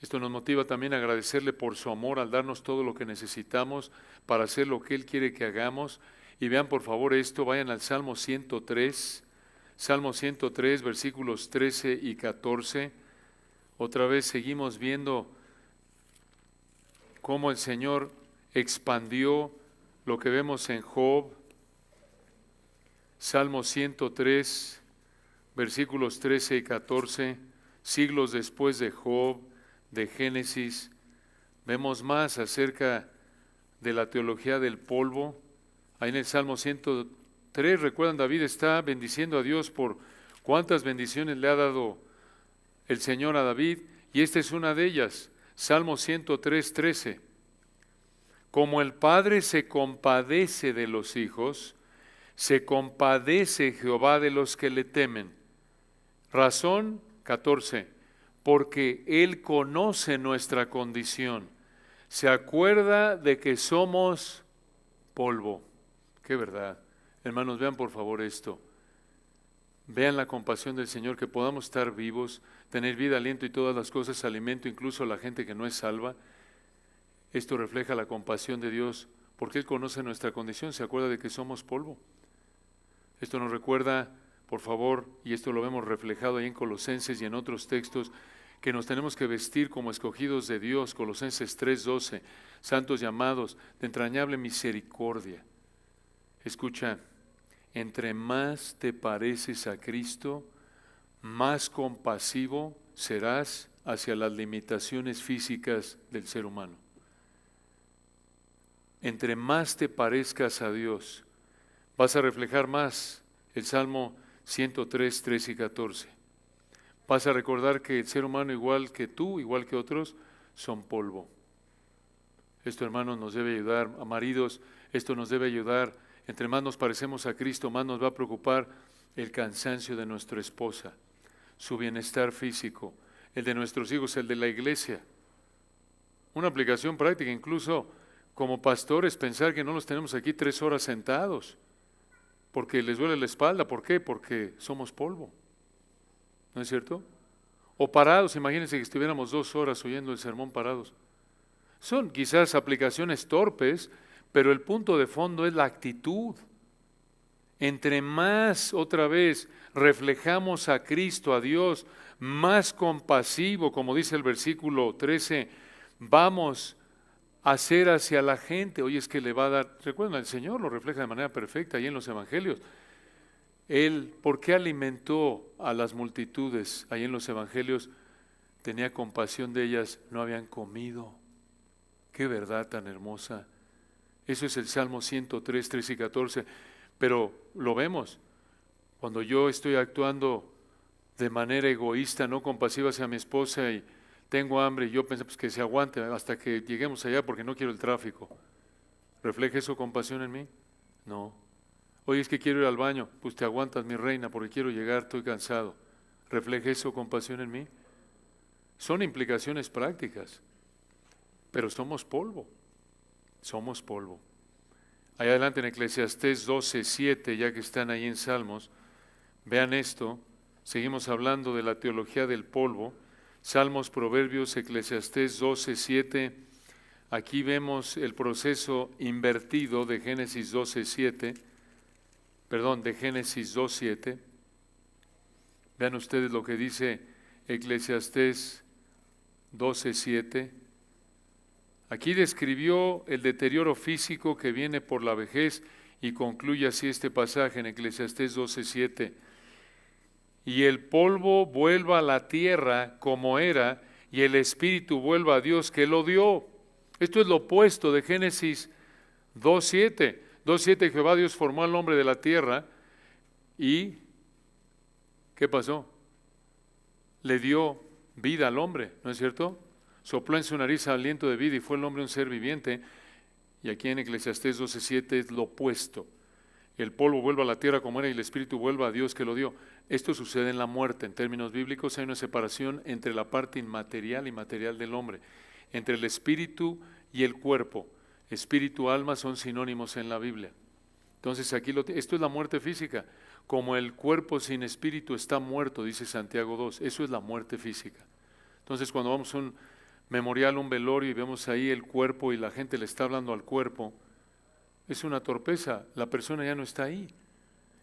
Esto nos motiva también a agradecerle por su amor al darnos todo lo que necesitamos para hacer lo que Él quiere que hagamos. Y vean por favor esto, vayan al Salmo 103, versículos 13 y 14. Otra vez seguimos viendo cómo el Señor expandió lo que vemos en Job. Salmo 103, versículos 13 y 14, siglos después de Job, de Génesis, vemos más acerca de la teología del polvo. Ahí en el Salmo 103, recuerdan, David está bendiciendo a Dios por cuántas bendiciones le ha dado el Señor a David, y esta es una de ellas, Salmo 103, 13. Como el Padre se compadece de los hijos, se compadece Jehová de los que le temen. Razón 14. Porque Él conoce nuestra condición, se acuerda de que somos polvo. Qué verdad. Hermanos, vean por favor esto. Vean la compasión del Señor, que podamos estar vivos, tener vida, aliento y todas las cosas, alimento, incluso la gente que no es salva. Esto refleja la compasión de Dios, porque Él conoce nuestra condición, se acuerda de que somos polvo. Esto nos recuerda, por favor, y esto lo vemos reflejado ahí en Colosenses y en otros textos, que nos tenemos que vestir como escogidos de Dios, Colosenses 3:12, santos llamados de entrañable misericordia. Escucha, entre más te pareces a Cristo, más compasivo serás hacia las limitaciones físicas del ser humano. Entre más te parezcas a Dios, vas a reflejar más el Salmo 103, 13 y 14. Vas a recordar que el ser humano, igual que tú, igual que otros, son polvo. Esto, hermanos, nos debe ayudar, a maridos, esto nos debe ayudar. Entre más nos parecemos a Cristo, más nos va a preocupar el cansancio de nuestra esposa, su bienestar físico, el de nuestros hijos, el de la iglesia. Una aplicación práctica, incluso como pastores, pensar que no los tenemos aquí 3 horas sentados, porque les duele la espalda. ¿Por qué? Porque somos polvo. ¿No es cierto? O parados, imagínense que estuviéramos 2 horas oyendo el sermón parados. Son quizás aplicaciones torpes, pero el punto de fondo es la actitud. Entre más, otra vez, reflejamos a Cristo, a Dios, más compasivo, como dice el versículo 13, vamos a ser hacia la gente. Oye, es que le va a dar, recuerden, el Señor lo refleja de manera perfecta ahí en los evangelios. Él, ¿por qué alimentó a las multitudes ahí en los evangelios? Tenía compasión de ellas, no habían comido. Qué verdad tan hermosa. Eso es el Salmo 103, 13 y 14. Pero lo vemos, cuando yo estoy actuando de manera egoísta, no compasiva hacia mi esposa y tengo hambre y yo pienso pues, que se aguante hasta que lleguemos allá porque no quiero el tráfico. ¿Refleja eso compasión en mí? No. Oye, es que quiero ir al baño. Pues te aguantas, mi reina, porque quiero llegar, estoy cansado. ¿Refleja eso compasión en mí? Son implicaciones prácticas, pero somos polvo. Somos polvo. Ahí adelante en Eclesiastés 12:7, ya que están ahí en Salmos, vean esto. Seguimos hablando de la teología del polvo. Salmos, Proverbios, Eclesiastés 12:7. Aquí vemos el proceso invertido de Génesis 12:7. de Génesis 2:7. Vean ustedes lo que dice Eclesiastés 12:7. Aquí describió el deterioro físico que viene por la vejez y concluye así este pasaje en Eclesiastés 12:7. Y el polvo vuelva a la tierra como era, y el espíritu vuelva a Dios que lo dio. Esto es lo opuesto de Génesis 2:7. 2:7, Jehová Dios formó al hombre de la tierra y ¿qué pasó? Le dio vida al hombre, ¿no es cierto? Sopló en su nariz aliento de vida y fue el hombre un ser viviente. Y aquí en Eclesiastés 12:7 es lo opuesto. El polvo vuelva a la tierra como era y el espíritu vuelva a Dios que lo dio. Esto sucede en la muerte. En términos bíblicos hay una separación entre la parte inmaterial y material del hombre, entre el espíritu y el cuerpo. Espíritu, alma son sinónimos en la Biblia. Entonces aquí esto es la muerte física. Como el cuerpo sin espíritu está muerto, dice Santiago 2. Eso es la muerte física. Entonces cuando vamos a un memorial, un velorio y vemos ahí el cuerpo y la gente le está hablando al cuerpo, es una torpeza, la persona ya no está ahí.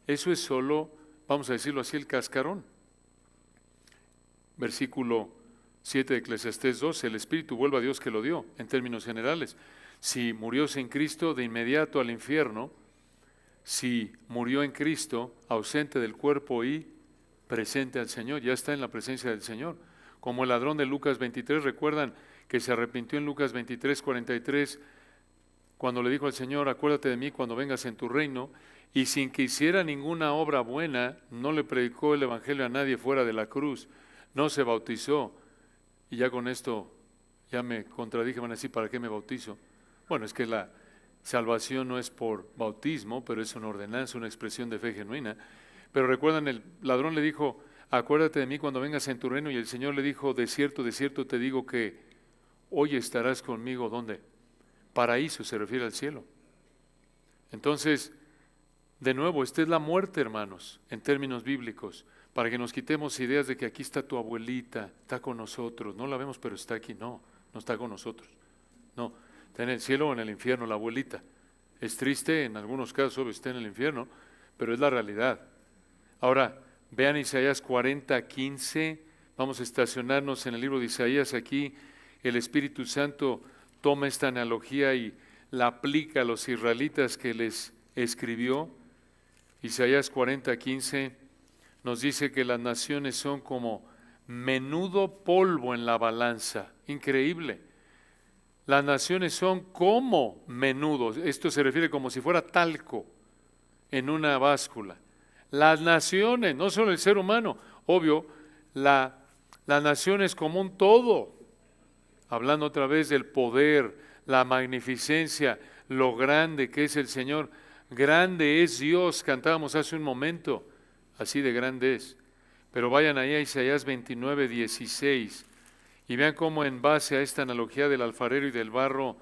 Eso es solo, vamos a decirlo así, el cascarón. Versículo 7 de Eclesiastés 12, el espíritu vuelve a Dios que lo dio, en términos generales. Si murió sin Cristo, de inmediato al infierno. Si murió en Cristo, ausente del cuerpo y presente al Señor, ya está en la presencia del Señor. Como el ladrón de Lucas 23, recuerdan que se arrepintió en Lucas 23:43, cuando le dijo al Señor, acuérdate de mí cuando vengas en tu reino, y sin que hiciera ninguna obra buena, no le predicó el evangelio a nadie fuera de la cruz, no se bautizó, y ya con esto ya me contradije, van a decir, ¿para qué me bautizo? Bueno, es que la salvación no es por bautismo, pero es una ordenanza, una expresión de fe genuina. Pero recuerdan, el ladrón le dijo, acuérdate de mí cuando vengas en tu reino, y el Señor le dijo, de cierto te digo que hoy estarás conmigo, ¿dónde? Paraíso, se refiere al cielo. Entonces, de nuevo, esta es la muerte, hermanos, en términos bíblicos, para que nos quitemos ideas de que aquí está tu abuelita, está con nosotros, no la vemos pero está aquí, no está con nosotros, no, está en el cielo o en el infierno la abuelita. Es triste, en algunos casos obvio, está en el infierno, pero es la realidad. Ahora, vean Isaías 40:15, vamos a estacionarnos en el libro de Isaías. Aquí el Espíritu Santo toma esta analogía y la aplica a los israelitas que les escribió. Isaías 40:15 nos dice que las naciones son como menudo polvo en la balanza. Increíble. Las naciones son como menudo. Esto se refiere como si fuera talco en una báscula. Las naciones, no solo el ser humano, obvio, las naciones como un todo. Hablando otra vez del poder, la magnificencia, lo grande que es el Señor. Grande es Dios, cantábamos hace un momento, así de grande es. Pero vayan ahí a Isaías 29:16 y vean cómo en base a esta analogía del alfarero y del barro,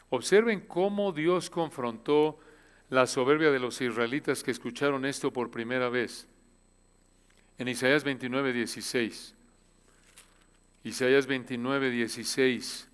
observen cómo Dios confrontó la soberbia de los israelitas que escucharon esto por primera vez. En Isaías 29:16. Isaías 29:16.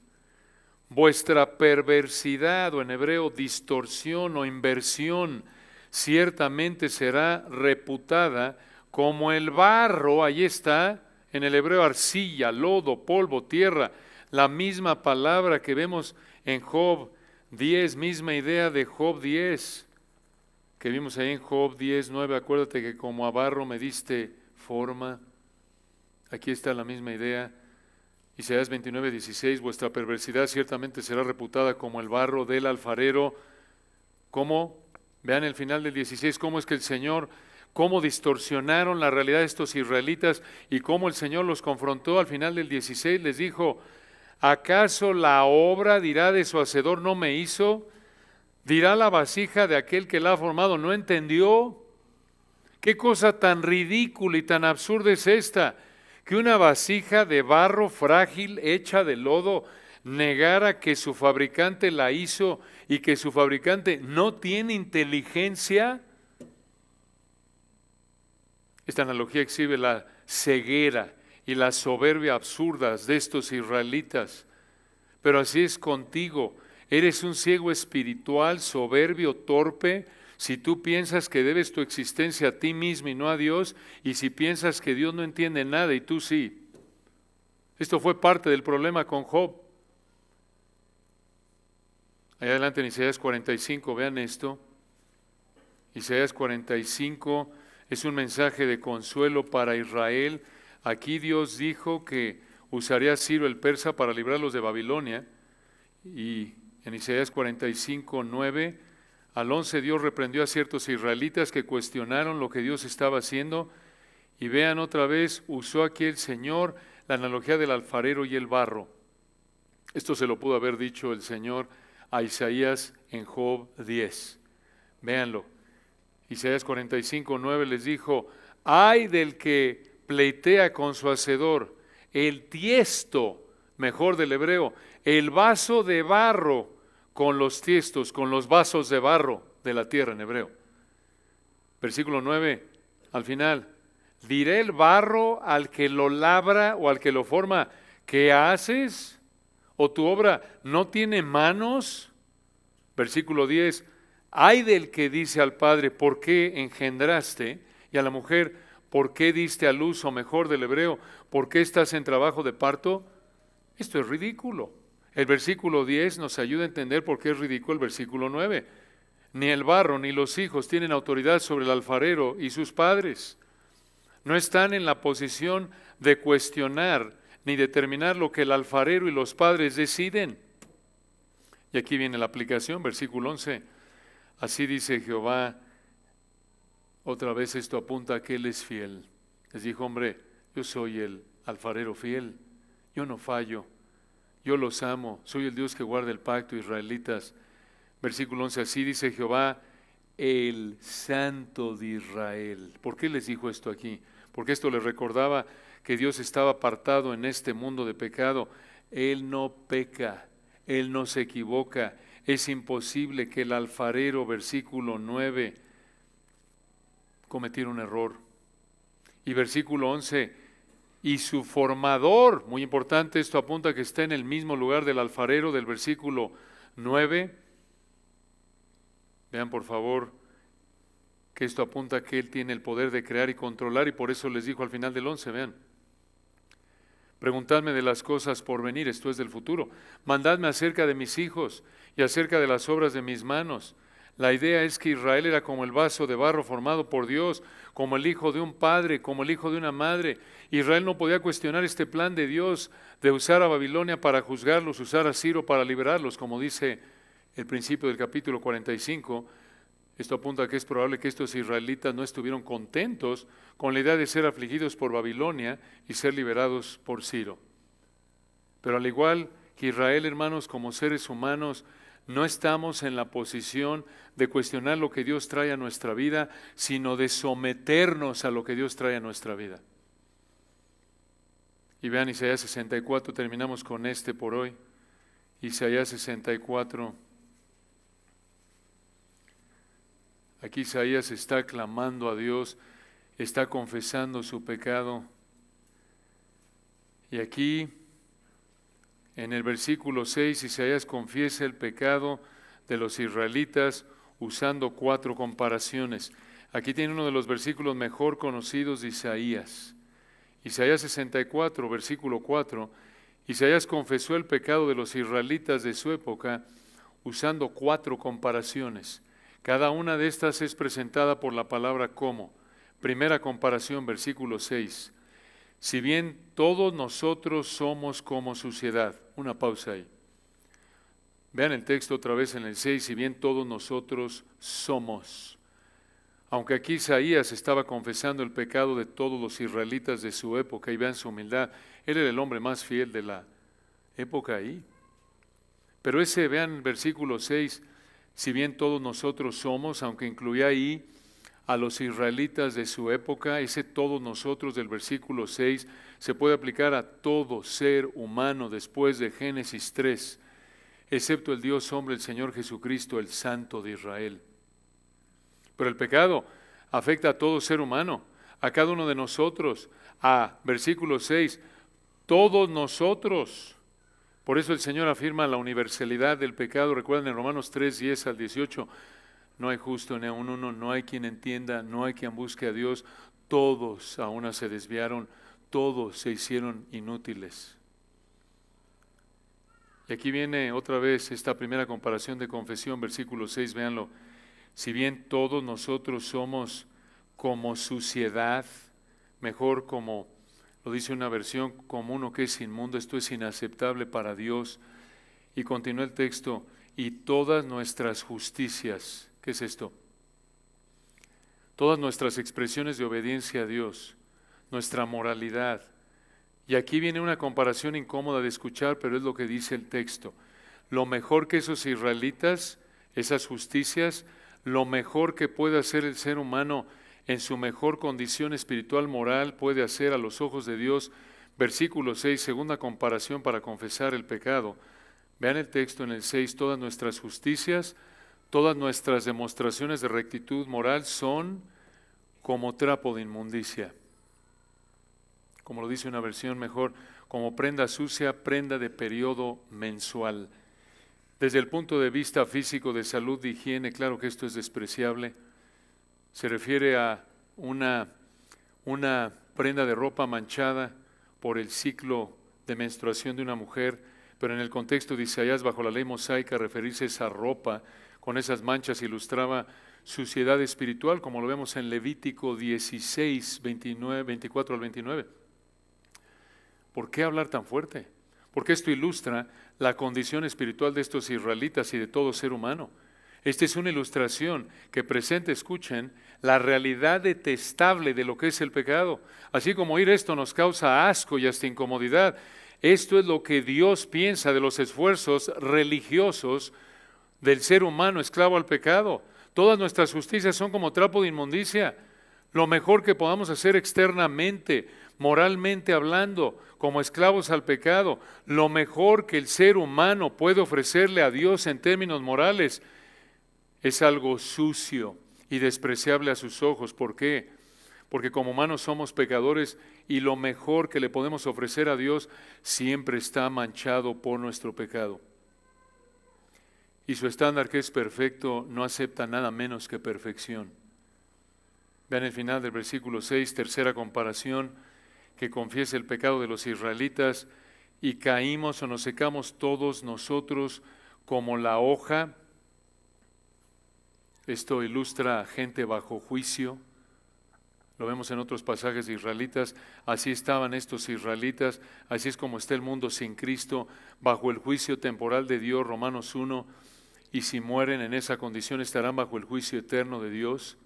Vuestra perversidad, o en hebreo distorsión o inversión, ciertamente será reputada como el barro. Ahí está, en el hebreo arcilla, lodo, polvo, tierra, la misma palabra que vemos en Job 10, misma idea de Job 10, que vimos ahí en Job 10:9. Acuérdate que como a barro me diste forma. Aquí está la misma idea. Isaías 29:16, vuestra perversidad ciertamente será reputada como el barro del alfarero. ¿Cómo? Vean el final del 16, cómo es que el Señor, cómo distorsionaron la realidad de estos israelitas y cómo el Señor los confrontó. Al final del 16 les dijo, ¿acaso la obra, dirá, de su hacedor no me hizo? ¿Dirá la vasija de aquel que la ha formado no entendió? ¿Qué cosa tan ridícula y tan absurda es esta? Que una vasija de barro frágil hecha de lodo negara que su fabricante la hizo y que su fabricante no tiene inteligencia. Esta analogía exhibe la ceguera y la soberbia absurdas de estos israelitas. Pero así es contigo. Eres un ciego espiritual, soberbio, torpe, Si tú piensas que debes tu existencia a ti mismo y no a Dios, y si piensas que Dios no entiende nada y tú sí. Esto fue parte del problema con Job. Allá adelante en Isaías 45, vean esto. Isaías 45 es un mensaje de consuelo para Israel. Aquí Dios dijo que usaría a Ciro el persa para librarlos de Babilonia. Y en Isaías 45, 9, al 11 Dios reprendió a ciertos israelitas que cuestionaron lo que Dios estaba haciendo. Y vean otra vez, usó aquí el Señor la analogía del alfarero y el barro. Esto se lo pudo haber dicho el Señor a Isaías en Job 10. Véanlo. Isaías 45, 9 les dijo: ay del que pleitea con su hacedor, el tiesto, mejor del hebreo, el vaso de barro con los tiestos, con los vasos de barro de la tierra en hebreo. Versículo 9, al final, diré el barro al que lo labra o al que lo forma: ¿qué haces? ¿O tu obra no tiene manos? Versículo 10, ay del que dice al padre: ¿por qué engendraste? Y a la mujer: ¿por qué diste a luz? O mejor del hebreo: ¿por qué estás en trabajo de parto? Esto es ridículo. El versículo 10 nos ayuda a entender por qué es ridículo el versículo 9. Ni el barro ni los hijos tienen autoridad sobre el alfarero y sus padres. No están en la posición de cuestionar ni determinar lo que el alfarero y los padres deciden. Y aquí viene la aplicación, versículo 11. Así dice Jehová, otra vez esto apunta a que Él es fiel. Les dijo: hombre, yo soy el alfarero fiel, yo no fallo, yo los amo, soy el Dios que guarda el pacto, israelitas. Versículo 11, así dice Jehová, el Santo de Israel. ¿Por qué les dijo esto aquí? Porque esto les recordaba que Dios estaba apartado en este mundo de pecado. Él no peca, Él no se equivoca. Es imposible que el alfarero, versículo 9, cometiera un error. Y versículo 11, y su formador, muy importante, esto apunta a que está en el mismo lugar del alfarero del versículo 9. Vean por favor que esto apunta a que Él tiene el poder de crear y controlar, y por eso les dijo al final del 11, vean: preguntadme de las cosas por venir, esto es del futuro. Mandadme acerca de mis hijos y acerca de las obras de mis manos. La idea es que Israel era como el vaso de barro formado por Dios, como el hijo de un padre, como el hijo de una madre. Israel no podía cuestionar este plan de Dios de usar a Babilonia para juzgarlos, usar a Ciro para liberarlos, como dice el principio del capítulo 45. Esto apunta a que es probable que estos israelitas no estuvieron contentos con la idea de ser afligidos por Babilonia y ser liberados por Ciro. Pero al igual que Israel, hermanos, como seres humanos, no estamos en la posición de cuestionar lo que Dios trae a nuestra vida, sino de someternos a lo que Dios trae a nuestra vida. Y vean Isaías 64, terminamos con este por hoy. Isaías 64. Aquí Isaías está clamando a Dios, está confesando su pecado. Y aquí, en el versículo 6, Isaías confiesa el pecado de los israelitas usando 4 comparaciones. Aquí tiene uno de los versículos mejor conocidos de Isaías. Isaías 64, versículo 4. Isaías confesó el pecado de los israelitas de su época usando 4 comparaciones. Cada una de estas es presentada por la palabra como. Primera comparación, versículo 6. Si bien todos nosotros somos como suciedad. Una pausa ahí. Vean el texto otra vez en el 6. Si bien todos nosotros somos. Aunque aquí Isaías estaba confesando el pecado de todos los israelitas de su época, y vean su humildad, él era el hombre más fiel de la época ahí. Pero vean versículo 6. Si bien todos nosotros somos, aunque incluía ahí a los israelitas de su época, ese todos nosotros del versículo 6 se puede aplicar a todo ser humano después de Génesis 3, excepto el Dios hombre, el Señor Jesucristo, el Santo de Israel. Pero el pecado afecta a todo ser humano, a cada uno de nosotros. Versículo 6, todos nosotros. Por eso el Señor afirma la universalidad del pecado. Recuerden en Romanos 3, 10 al 18, no hay justo ni aun uno, no hay quien entienda, no hay quien busque a Dios. Todos a una se desviaron, todos se hicieron inútiles. Y aquí viene otra vez esta primera comparación de confesión, versículo 6, véanlo. Si bien todos nosotros somos como suciedad, mejor como lo dice una versión, como uno que es inmundo, esto es inaceptable para Dios. Y continúa el texto, y todas nuestras justicias, ¿qué es esto? Todas nuestras expresiones de obediencia a Dios, nuestra moralidad. Y aquí viene una comparación incómoda de escuchar, pero es lo que dice el texto. Lo mejor que esos israelitas, esas justicias, lo mejor que puede hacer el ser humano en su mejor condición espiritual moral, puede hacer a los ojos de Dios. Versículo 6, segunda comparación para confesar el pecado. Vean el texto en el 6, todas nuestras justicias, todas nuestras demostraciones de rectitud moral son como trapo de inmundicia. Como lo dice una versión mejor, como prenda sucia, prenda de periodo mensual. Desde el punto de vista físico, de salud, de higiene, claro que esto es despreciable. Se refiere a una prenda de ropa manchada por el ciclo de menstruación de una mujer, pero en el contexto de Isaías, bajo la ley mosaica, referirse a esa ropa con esas manchas ilustraba suciedad espiritual, como lo vemos en Levítico 16, 24 al 29. ¿Por qué hablar tan fuerte? Porque esto ilustra la condición espiritual de estos israelitas y de todo ser humano. Esta es una ilustración que presenta, escuchen, la realidad detestable de lo que es el pecado. Así como oír esto nos causa asco y hasta incomodidad, esto es lo que Dios piensa de los esfuerzos religiosos del ser humano esclavo al pecado. Todas nuestras justicias son como trapo de inmundicia. Lo mejor que podamos hacer externamente, moralmente hablando, como esclavos al pecado, lo mejor que el ser humano puede ofrecerle a Dios en términos morales, es algo sucio y despreciable a sus ojos. ¿Por qué? Porque como humanos somos pecadores y lo mejor que le podemos ofrecer a Dios siempre está manchado por nuestro pecado. Y su estándar, que es perfecto, no acepta nada menos que perfección. Vean el final del versículo 6, tercera comparación, que confiesa el pecado de los israelitas, y caímos o nos secamos todos nosotros como la hoja. Esto ilustra a gente bajo juicio. Lo vemos en otros pasajes de israelitas. Así estaban estos israelitas, así es como está el mundo sin Cristo, bajo el juicio temporal de Dios, Romanos 1, y si mueren en esa condición estarán bajo el juicio eterno de Dios.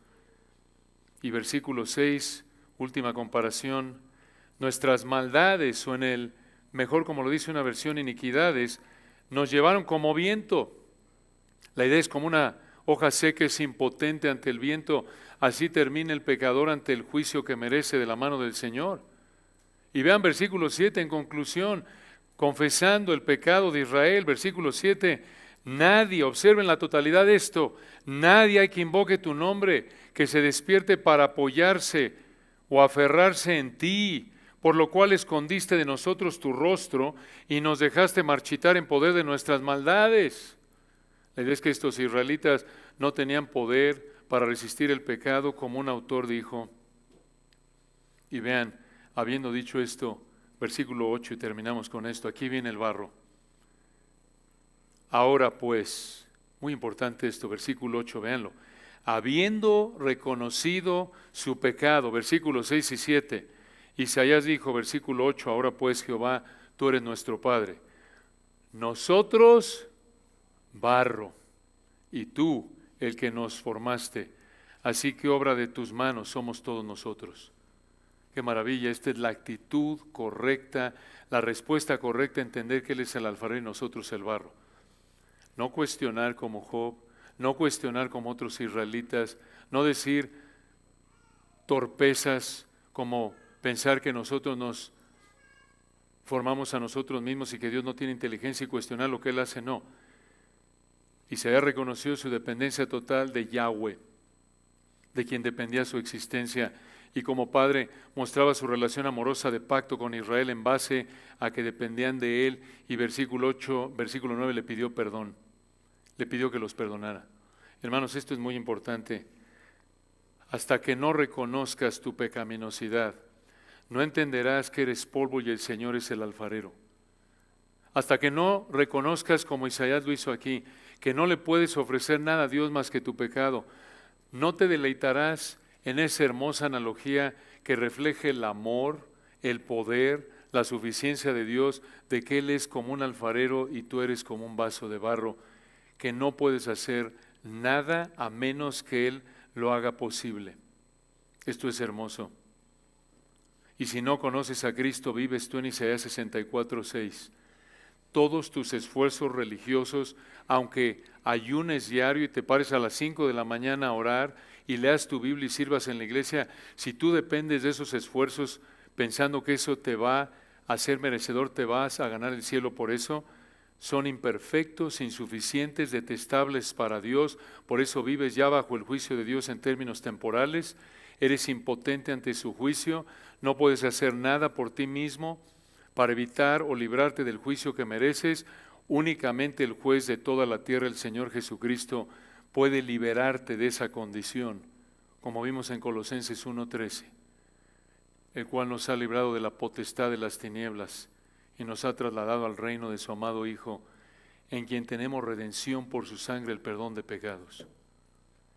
Y versículo 6, última comparación, nuestras maldades, o en el mejor como lo dice una versión, iniquidades, nos llevaron como viento. La idea es como una hoja seca es impotente ante el viento, así termina el pecador ante el juicio que merece de la mano del Señor. Y vean versículo 7 en conclusión, confesando el pecado de Israel, versículo 7, nadie, observen la totalidad de esto, nadie hay que invoque tu nombre, que se despierte para apoyarse o aferrarse en ti, por lo cual escondiste de nosotros tu rostro y nos dejaste marchitar en poder de nuestras maldades. La idea es que estos israelitas no tenían poder para resistir el pecado, como un autor dijo. Y vean, habiendo dicho esto, versículo 8, y terminamos con esto, aquí viene el barro. Ahora pues, muy importante esto, versículo 8, véanlo. Habiendo reconocido su pecado, versículos 6 y 7, Isaías dijo, versículo 8, ahora pues Jehová, tú eres nuestro Padre. Nosotros barro, y tú el que nos formaste, así que obra de tus manos somos todos nosotros. Qué maravilla, esta es la actitud correcta, la respuesta correcta, entender que Él es el alfarero y nosotros el barro. No cuestionar como Job, no cuestionar como otros israelitas, no decir torpezas como pensar que nosotros nos formamos a nosotros mismos y que Dios no tiene inteligencia y cuestionar lo que Él hace, no. Isaías reconoció su dependencia total de Yahweh, de quien dependía su existencia, y como padre mostraba su relación amorosa de pacto con Israel en base a que dependían de él, y versículo 9 le pidió perdón, le pidió que los perdonara. Hermanos, esto es muy importante. Hasta que no reconozcas tu pecaminosidad, no entenderás que eres polvo y el Señor es el alfarero. Hasta que no reconozcas, como Isaías lo hizo aquí, que no le puedes ofrecer nada a Dios más que tu pecado, no te deleitarás en esa hermosa analogía que refleje el amor, el poder, la suficiencia de Dios, de que Él es como un alfarero y tú eres como un vaso de barro, que no puedes hacer nada a menos que Él lo haga posible. Esto es hermoso. Y si no conoces a Cristo, vives tú en Isaías 64:6. Todos tus esfuerzos religiosos, aunque ayunes diario y te pares a las 5 de la mañana a orar y leas tu Biblia y sirvas en la iglesia, si tú dependes de esos esfuerzos pensando que eso te va a hacer merecedor, te vas a ganar el cielo por eso, son imperfectos, insuficientes, detestables para Dios. Por eso vives ya bajo el juicio de Dios en términos temporales, eres impotente ante su juicio, no puedes hacer nada por ti mismo para evitar o librarte del juicio que mereces. Únicamente el juez de toda la tierra, el Señor Jesucristo, puede liberarte de esa condición, como vimos en Colosenses 1:13, el cual nos ha librado de la potestad de las tinieblas y nos ha trasladado al reino de su amado Hijo, en quien tenemos redención por su sangre, el perdón de pecados.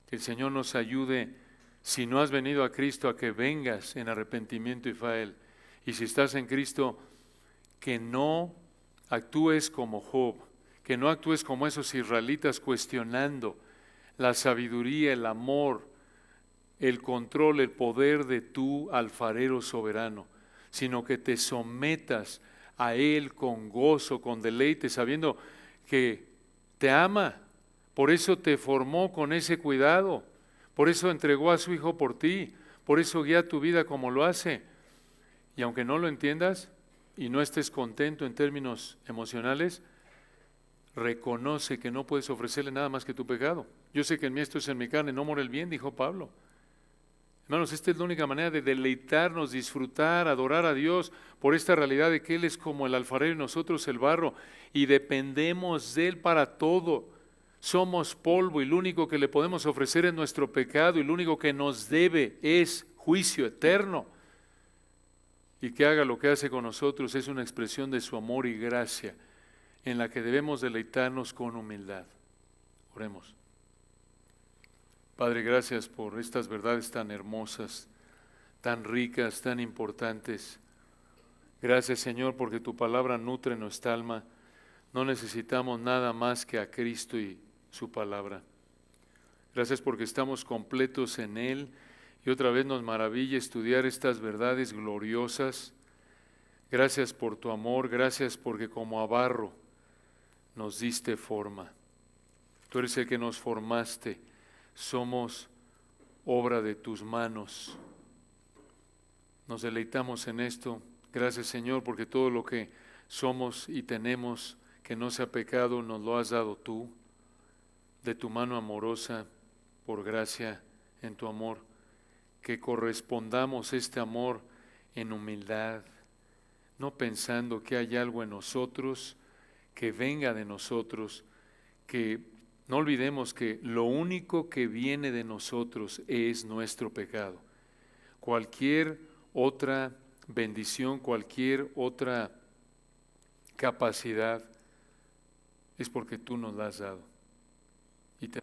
Que el Señor nos ayude, si no has venido a Cristo, a que vengas en arrepentimiento y fe a Él. Y si estás en Cristo, que no actúes como Job, que no actúes como esos israelitas cuestionando la sabiduría, el amor, el control, el poder de tu alfarero soberano, sino que te sometas a Él con gozo, con deleite, sabiendo que te ama, por eso te formó con ese cuidado, por eso entregó a su Hijo por ti, por eso guía tu vida como lo hace. Y aunque no lo entiendas y no estés contento en términos emocionales, reconoce que no puedes ofrecerle nada más que tu pecado. Yo sé que en mí esto es en mi carne, no mora el bien, dijo Pablo. Hermanos, esta es la única manera de deleitarnos, disfrutar, adorar a Dios por esta realidad de que Él es como el alfarero y nosotros el barro, y dependemos de Él para todo. Somos polvo y lo único que le podemos ofrecer es nuestro pecado, y lo único que nos debe es juicio eterno. Y que haga lo que hace con nosotros es una expresión de su amor y gracia, en la que debemos deleitarnos con humildad. Oremos. Padre, gracias por estas verdades tan hermosas, tan ricas, tan importantes. Gracias, Señor, porque tu palabra nutre nuestra alma. No necesitamos nada más que a Cristo y su palabra. Gracias porque estamos completos en Él y otra vez nos maravilla estudiar estas verdades gloriosas. Gracias por tu amor, gracias porque como a barro nos diste forma. Tú eres el que nos formaste. Somos obra de tus manos. Nos deleitamos en esto. Gracias, Señor, porque todo lo que somos y tenemos que no sea pecado, nos lo has dado tú, de tu mano amorosa, por gracia en tu amor. Que correspondamos este amor en humildad, no pensando que hay algo en nosotros, que venga de nosotros, que no olvidemos que lo único que viene de nosotros es nuestro pecado. Cualquier otra bendición, cualquier otra capacidad es porque tú nos la has dado.